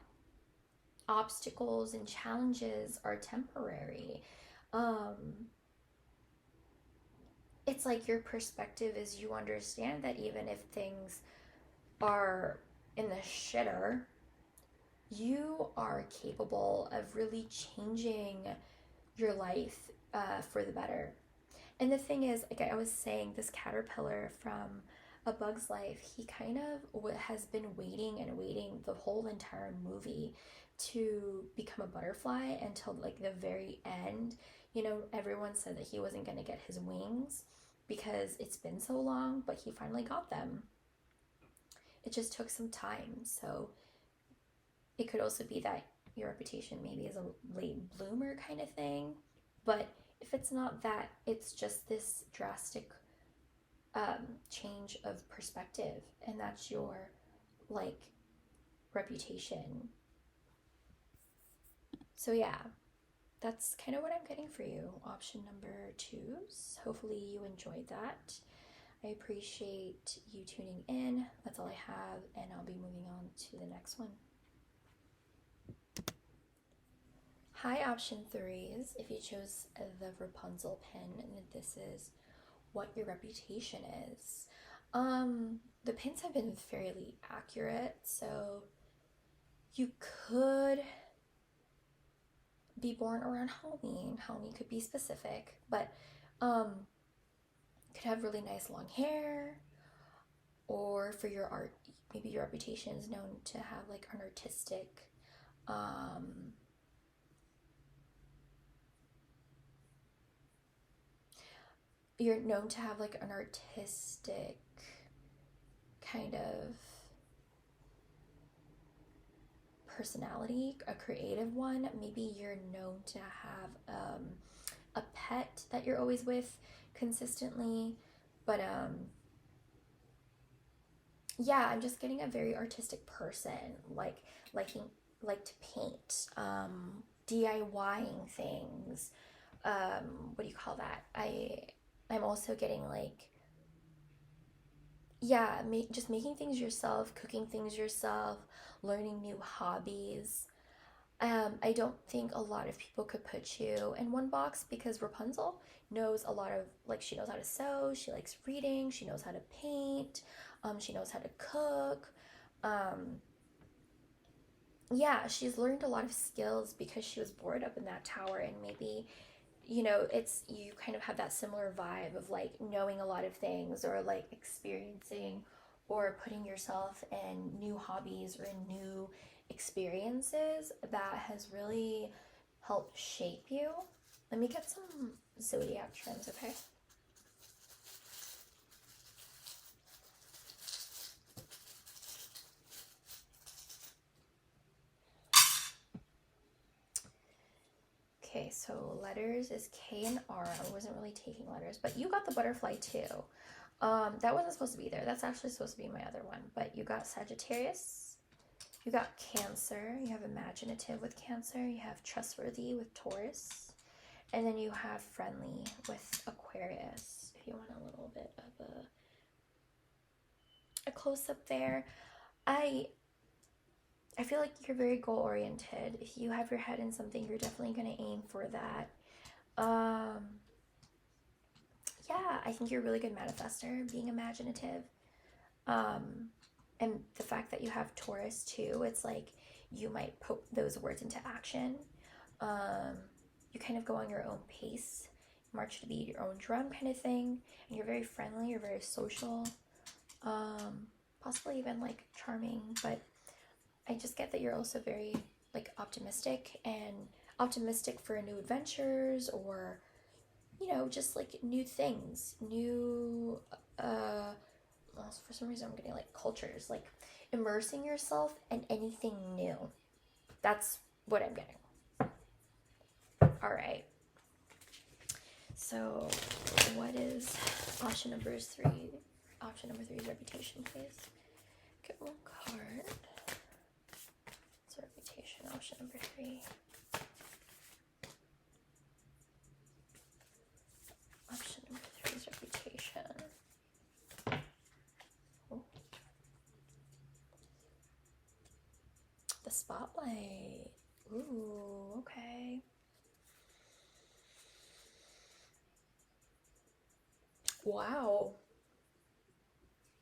obstacles and challenges are temporary. um it's like your perspective is, you understand that even if things are in the shitter, you are capable of really changing your life for the better. And the thing is, like I was saying, this caterpillar from A Bug's Life, he kind of has been waiting and waiting the whole entire movie to become a butterfly until like the very end. Everyone said that he wasn't going to get his wings because it's been so long, but he finally got them. It just took some time. So it could also be that your reputation maybe is a late bloomer kind of thing. But if it's not that, it's just this drastic change of perspective, and that's your like reputation. So yeah, that's kind of what I'm getting for you. Option number 2. Hopefully you enjoyed that. I appreciate you tuning in. That's all I have, and I'll be moving on to the next one. Hi, option 3s. If you chose the Rapunzel pin, and this is what your reputation is. The pins have been fairly accurate, so you could be born around Halloween. Halloween could be specific, but could have really nice long hair, or for your art, maybe your reputation is known to have like an artistic you're known to have like an artistic kind of personality, a creative one. Maybe you're known to have a pet that you're always with consistently. But yeah, I'm just getting a very artistic person, like to paint, DIYing things. What do you call that? I'm also getting like, yeah, just making things yourself, cooking things yourself, learning new hobbies. I don't think a lot of people could put you in one box, because Rapunzel knows a lot of, like, she knows how to sew, she likes reading, she knows how to paint, she knows how to cook. Um, yeah, she's learned a lot of skills because she was bored up in that tower, and maybe it's, you kind of have that similar vibe of like knowing a lot of things, or like experiencing or putting yourself in new hobbies or in new experiences that has really helped shape you. Let me get some zodiac trends, okay? Okay, so letters is K and R. I wasn't really taking letters, but you got the butterfly too. That wasn't supposed to be there. That's actually supposed to be my other one. But you got Sagittarius, you got Cancer, you have imaginative with Cancer, you have trustworthy with Taurus, and then you have friendly with Aquarius. If you want a little bit of a close up there, I feel like you're very goal oriented. If you have your head in something, you're definitely gonna aim for that. Um, yeah, I think you're a really good manifester, being imaginative. And the fact that you have Taurus too, it's like you might put those words into action. Um, you kind of go on your own pace, march to beat your own drum kind of thing, and you're very friendly, you're very social, um, possibly even like charming, but I just get that you're also very like optimistic and optimistic for new adventures or just like new things, new well, for some reason I'm getting like cultures, like immersing yourself in anything new. That's what I'm getting. All right. So, what is option number three? Option number three is reputation, please. Get one card. It's reputation. Option number three. Option number three is reputation. Oh. The spotlight. Ooh, okay. Wow.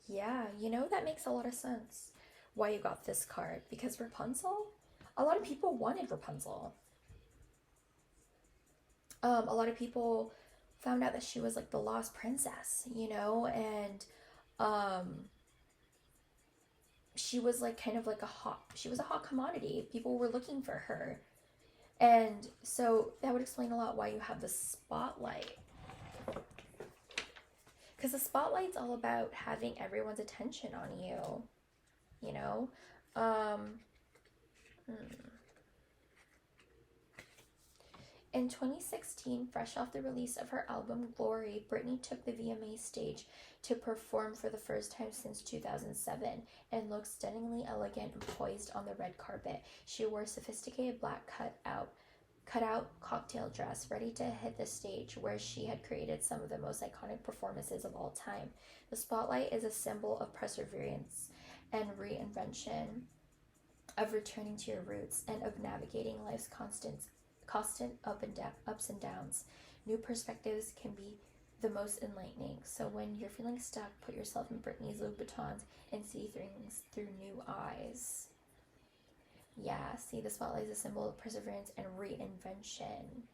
Yeah, that makes a lot of sense why you got this card. Because Rapunzel, a lot of people wanted Rapunzel. A lot of people found out that she was like the lost princess, and um, she was like kind of like she was a hot commodity. People were looking for her. And so that would explain a lot why you have the spotlight. Because the spotlight's all about having everyone's attention on you, you know? Um, In 2016, fresh off the release of her album Glory, Britney took the VMA stage to perform for the first time since 2007 and looked stunningly elegant and poised on the red carpet. She wore a sophisticated black cutout cocktail dress, ready to hit the stage where she had created some of the most iconic performances of all time. The spotlight is a symbol of perseverance and reinvention, of returning to your roots, and of navigating life's constant ups and downs. New perspectives can be the most enlightening. So when you're feeling stuck, put yourself in Britney's Louboutins and see things through new eyes. Yeah, see, the spotlight is a symbol of perseverance and reinvention,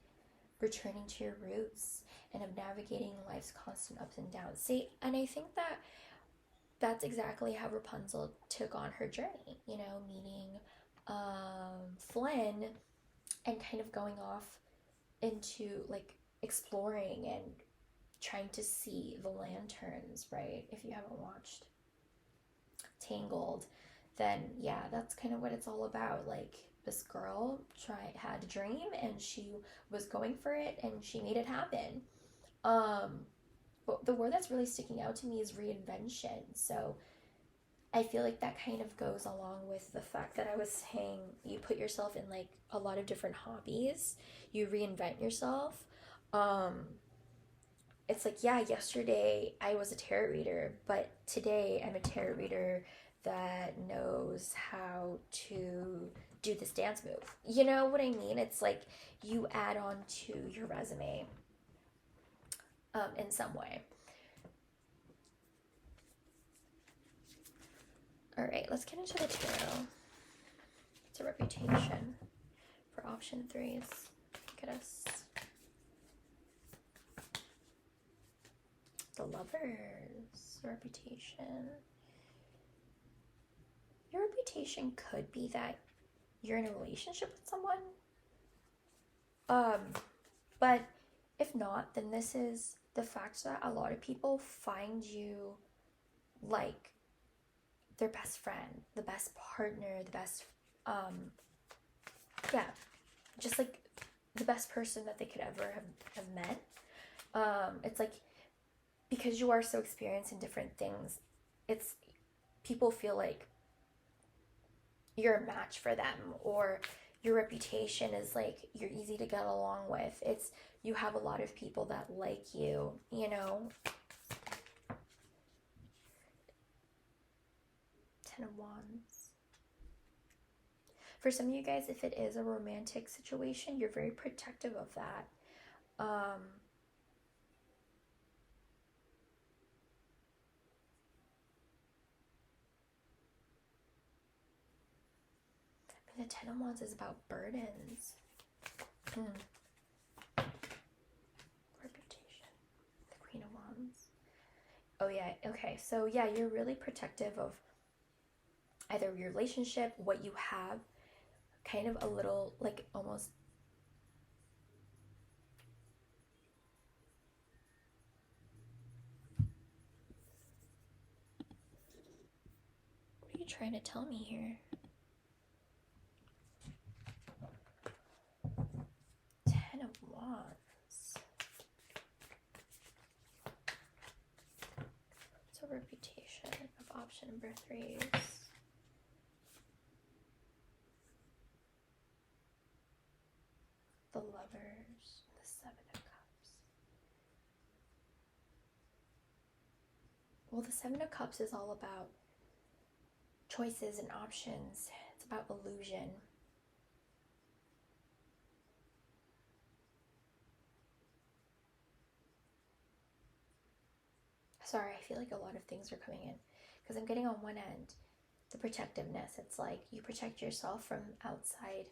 returning to your roots, and of navigating life's constant ups and downs. See, and I think that that's exactly how Rapunzel took on her journey, meeting Flynn and kind of going off into like exploring and trying to see the lanterns, right? If you haven't watched Tangled, then yeah, that's kind of what it's all about. Like this girl had a dream and she was going for it and she made it happen. But the word that's really sticking out to me is reinvention. So I feel like that kind of goes along with the fact that I was saying you put yourself in like a lot of different hobbies, you reinvent yourself. It's like, yeah, yesterday I was a tarot reader, but today I'm a tarot reader that knows how to do this dance move. You know what I mean? It's like you add on to your resume in some way. All right, let's get into the tarot. It's a reputation for option threes. Look at us. The Lovers, reputation. Your reputation could be that you're in a relationship with someone. But if not, then this is the fact that a lot of people find you like their best friend, the best partner, the best, just like the best person that they could ever have met. It's like, because you are so experienced in different things, it's people feel like you're a match for them, or your reputation is like you're easy to get along with. It's you have a lot of people that like you, Ten of Wands. For some of you guys, if it is a romantic situation, you're very protective of that. The Ten of Wands is about burdens. Reputation. The Queen of Wands. Oh yeah, okay. So yeah, you're really protective of either your relationship, what you have, kind of a little, like, almost. What are you trying to tell me here? Ten of Wands. So reputation of option number 3s. The Lovers, the Seven of Cups. Well, the Seven of Cups is all about choices and options. It's about illusion. Sorry, I feel like a lot of things are coming in because I'm getting on one end the protectiveness. It's like you protect yourself from outside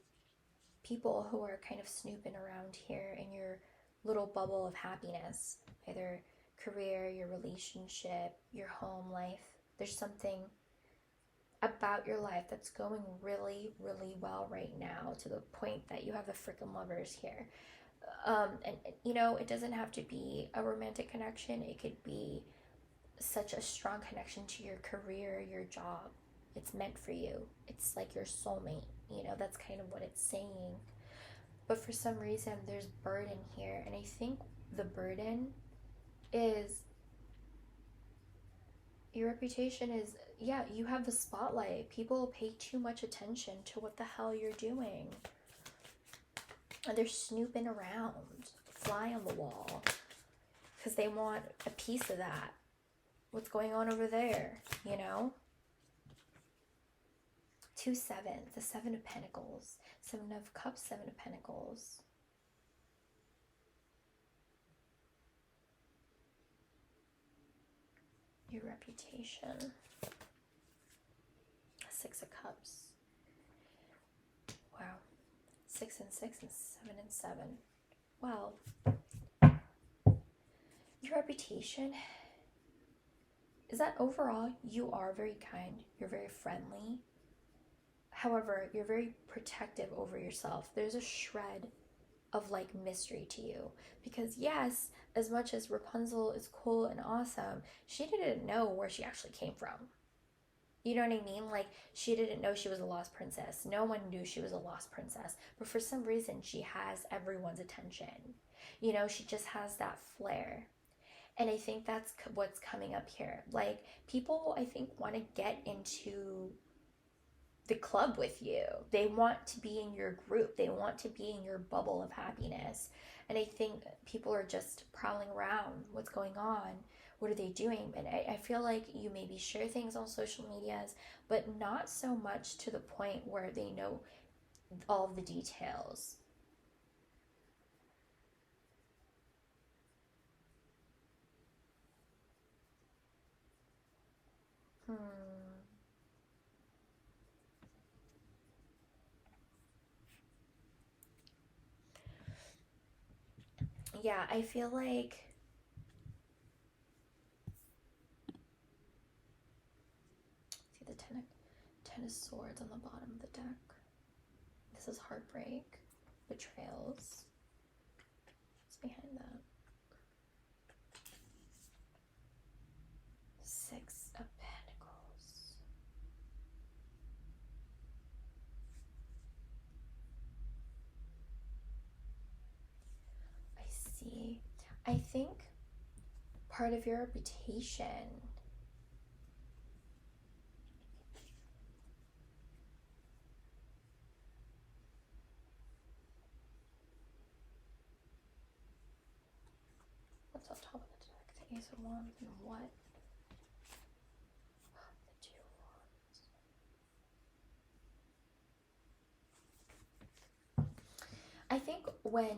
people who are kind of snooping around here in your little bubble of happiness, either career, your relationship, your home life. There's something about your life that's going really, really well right now, to the point that you have the freaking Lovers here. And you know, it doesn't have to be a romantic connection. It could be such a strong connection to your career, your job. It's meant for you. It's like your soulmate. You know, that's kind of what it's saying. But for some reason, there's burden here. And I think the burden is your reputation is, yeah, you have the spotlight. People pay too much attention to what the hell you're doing. And they're snooping around, fly on the wall, because they want a piece of that. What's going on over there, you know? 2 sevens, the Seven of Pentacles, Seven of Cups, Seven of Pentacles. Your reputation. 6 of Cups. Wow. 6 and 6 and 7 and 7. Well, your reputation is that overall you are very kind, you're very friendly. However, you're very protective over yourself. There's a shred of like mystery to you, because yes, as much as Rapunzel is cool and awesome, she didn't know where she actually came from. You know what I mean? Like, she didn't know she was a lost princess. No one knew she was a lost princess. But for some reason, she has everyone's attention. You know, she just has that flair. And I think that's what's coming up here. Like, people, I think, want to get into the club with you. They want to be in your group. They want to be in your bubble of happiness. And I think people are just prowling around. What's going on? What are they doing? And I feel like you maybe share things on social medias, but not so much to the point where they know all of the details. Yeah, I feel like see the ten of Swords on the bottom of the deck. This is heartbreak, betrayals. What's behind that? 6 of Pentacles. I see. I think part of your reputation what's on top of the deck? The Ace of Wands and what? The 2 of Wands. I think when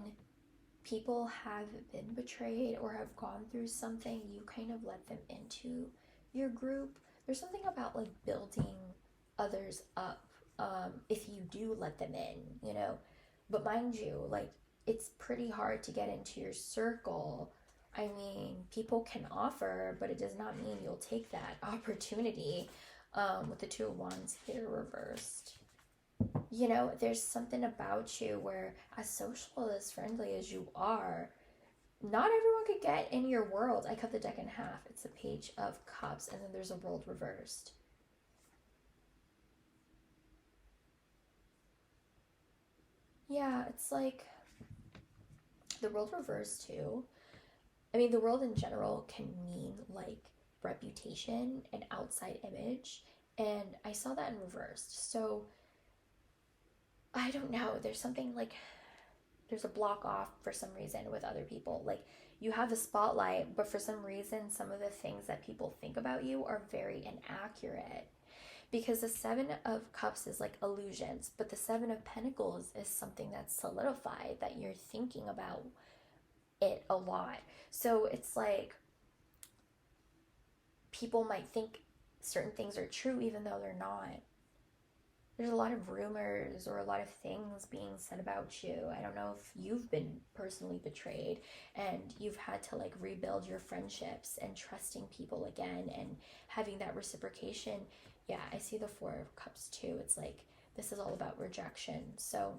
people have been betrayed or have gone through something, you kind of let them into your group. There's something about like building others up if you do let them in, you know. But mind you, like, it's pretty hard to get into your circle. I mean, people can offer, but it does not mean you'll take that opportunity. With the Two of Wands here reversed, you know, there's something about you where, as social, as friendly as you are, not everyone could get in your world. I cut the deck in half. It's a Page of Cups, and then there's a World reversed. Yeah, it's like the World reversed too. I mean, the world in general can mean like reputation and outside image, and I saw that in reversed. So I don't know. There's something like there's a block off for some reason with other people. Like, you have the spotlight, but for some reason, some of the things that people think about you are very inaccurate. Because the Seven of Cups is like illusions, but the Seven of Pentacles is something that's solidified, that you're thinking about it a lot. So it's like people might think certain things are true even though they're not. There's a lot of rumors or a lot of things being said about you. I don't know if you've been personally betrayed and you've had to like rebuild your friendships and trusting people again and having that reciprocation. Yeah, I see the Four of Cups too. It's like this is all about rejection. So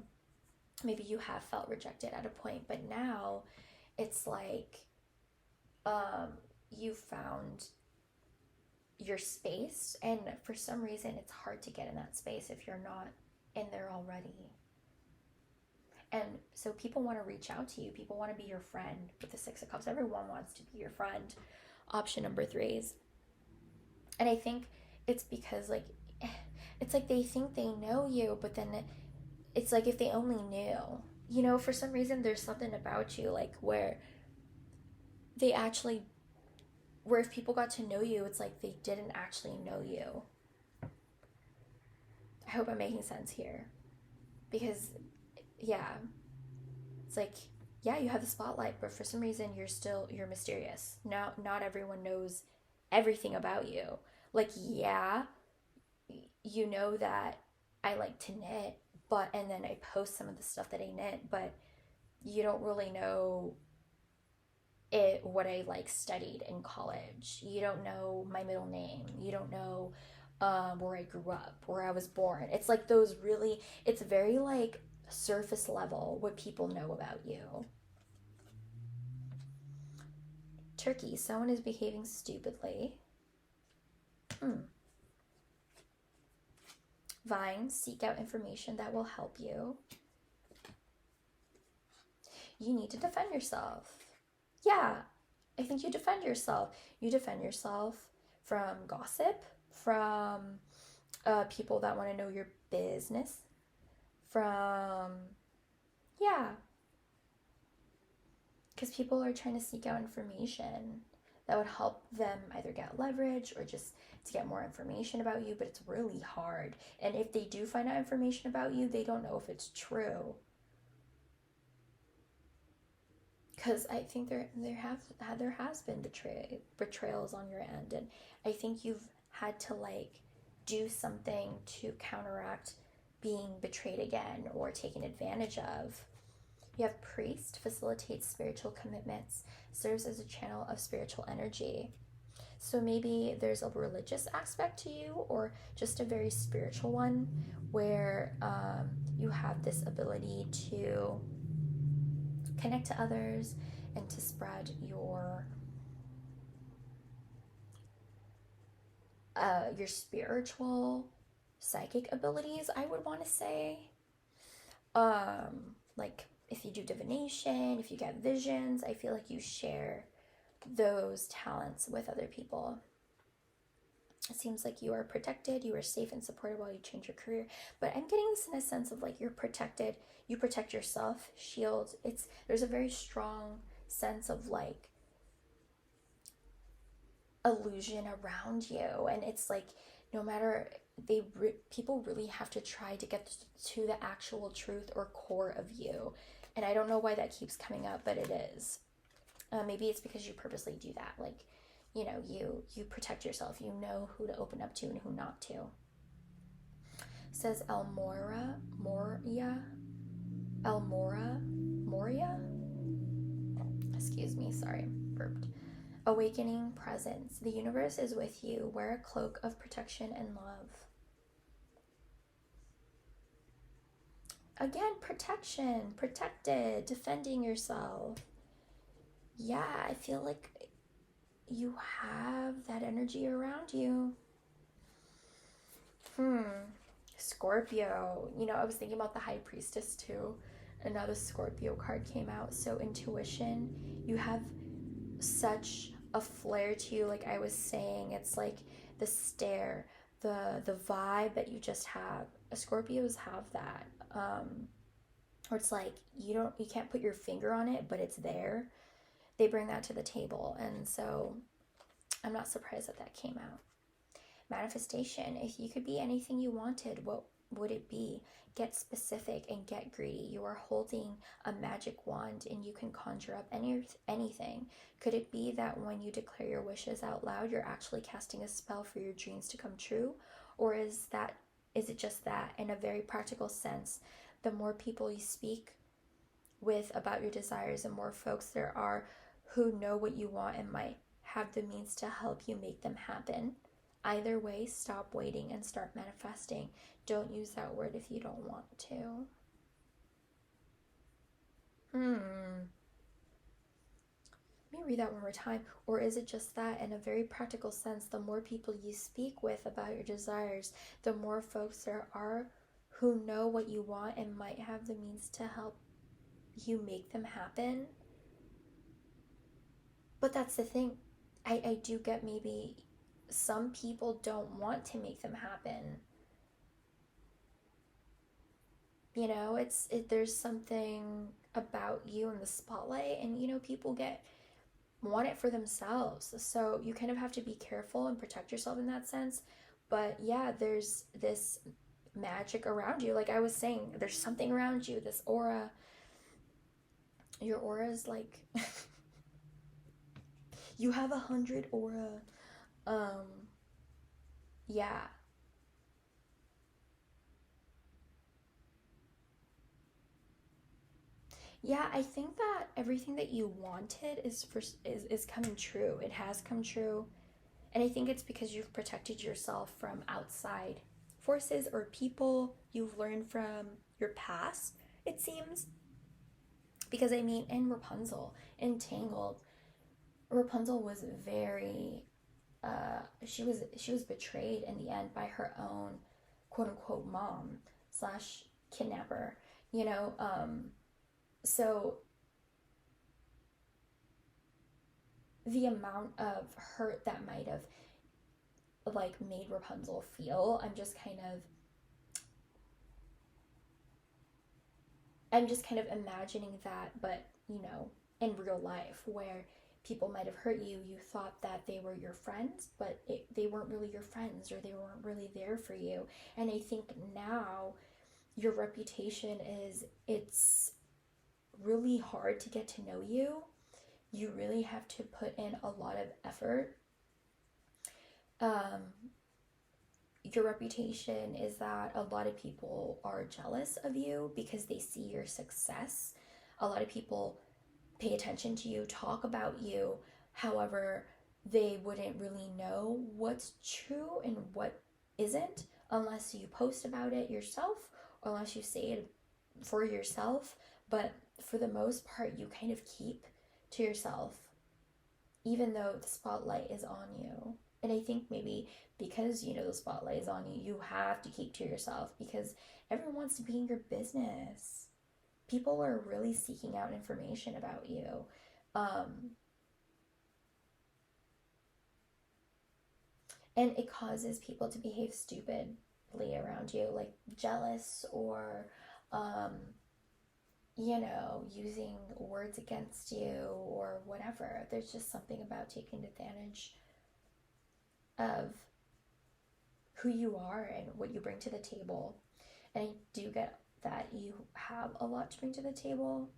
maybe you have felt rejected at a point, but now it's like you found your space, and for some reason it's hard to get in that space if you're not in there already. And so people want to reach out to you, people want to be your friend. With the Six of Cups, everyone wants to be your friend. Option number 3s, and I think it's because like it's like they think they know you, but then it's like if they only knew, you know, for some reason there's something about you like where they actually, where if people got to know you, it's like they didn't actually know you. I hope I'm making sense here. Because, yeah, it's like, yeah, you have the spotlight, but for some reason you're mysterious. Now, not everyone knows everything about you. Like, yeah, you know that I like to knit, but, and then I post some of the stuff that I knit, but you don't really know what I like studied in college. You don't know my middle name. You don't know where I grew up, where I was born. It's like those really, it's very like surface level what people know about you. Turkey, someone is behaving stupidly. Vine, seek out information that will help you. You need to defend yourself. Yeah, I think you defend yourself. You defend yourself from gossip, from people that want to know your business, from, yeah, because people are trying to seek out information that would help them either get leverage or just to get more information about you, but it's really hard. And if they do find out information about you, they don't know if it's true. Because I think there has been betrayals on your end, and I think you've had to like do something to counteract being betrayed again or taken advantage of. You have Priest, facilitates spiritual commitments, serves as a channel of spiritual energy. So maybe there's a religious aspect to you or just a very spiritual one where you have this ability to connect to others and to spread your spiritual psychic abilities, I would want to say. Like if you do divination, if you get visions, I feel like you share those talents with other people. It seems like you are protected, you are safe and supported while you change your career. But I'm getting this in a sense of like you're protected, you protect yourself, shield. There's a very strong sense of like illusion around you, and it's like no matter people really have to try to get to the actual truth or core of you, and I don't know why that keeps coming up, but it is. Maybe it's because you purposely do that, like, you know, you protect yourself, you know who to open up to and who not to. says Moria. Excuse me, sorry, burped. Awakening presence. The universe is with you. Wear a cloak of protection and love. Again, protection, protected, defending yourself. Yeah, I feel like you have that energy around you. Scorpio. I was thinking about the High Priestess too. And now the Scorpio card came out. So, intuition, you have such a flair to you. Like I was saying, it's like the stare, the vibe that you just have. Scorpios have that. Or it's like you can't put your finger on it, but it's there. They bring that to the table, and so I'm not surprised that came out. Manifestation. If you could be anything you wanted, what would it be? Get specific and get greedy. You are holding a magic wand and you can conjure up anything. Could it be that when you declare your wishes out loud, you're actually casting a spell for your dreams to come true? Or is it just that, in a very practical sense, the more people you speak with about your desires, the more folks there are who know what you want and might have the means to help you make them happen. Either way, stop waiting and start manifesting. Don't use that word if you don't want to. Let me read that one more time. Or is it just that, in a very practical sense, the more people you speak with about your desires, the more folks there are who know what you want and might have the means to help you make them happen? But that's the thing. I do get maybe some people don't want to make them happen. There's something about you in the spotlight, and people want it for themselves. So you kind of have to be careful and protect yourself in that sense. But yeah, there's this magic around you. Like I was saying, there's something around you, this aura. Your aura is like you have 100 aura. Yeah. Yeah, I think that everything that you wanted is coming true. It has come true. And I think it's because you've protected yourself from outside forces or people you've learned from your past, it seems. Because in Rapunzel, Entangled, Rapunzel was very she was betrayed in the end by her own quote unquote mom slash kidnapper, you know. So the amount of hurt that might have like made Rapunzel feel, I'm just kind of imagining that, but in real life, where people might have hurt you, you thought that they were your friends, but they weren't really your friends, or they weren't really there for you. And I think now your reputation it's really hard to get to know you. You really have to put in a lot of effort. Um, your reputation is that a lot of people are jealous of you because they see your success. A lot of people pay attention to you, talk about you. However, they wouldn't really know what's true and what isn't unless you post about it yourself, or unless you say it for yourself. But for the most part, you kind of keep to yourself, even though the spotlight is on you. And I think maybe because the spotlight is on you, you have to keep to yourself, because everyone wants to be in your business. People are really seeking out information about you. And it causes people to behave stupidly around you, like jealous, or using words against you or whatever. There's just something about taking advantage of who you are and what you bring to the table. And I do get that you have a lot to bring to the table,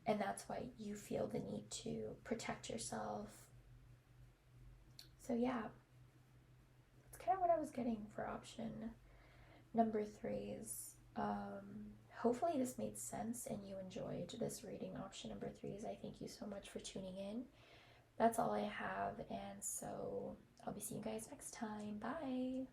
and that's why you feel the need to protect yourself. So yeah, that's kind of what I was getting for option number threes, hopefully this made sense and you enjoyed this reading. Option number threes, I thank you so much for tuning in. That's all I have, and so I'll be seeing you guys next time. Bye.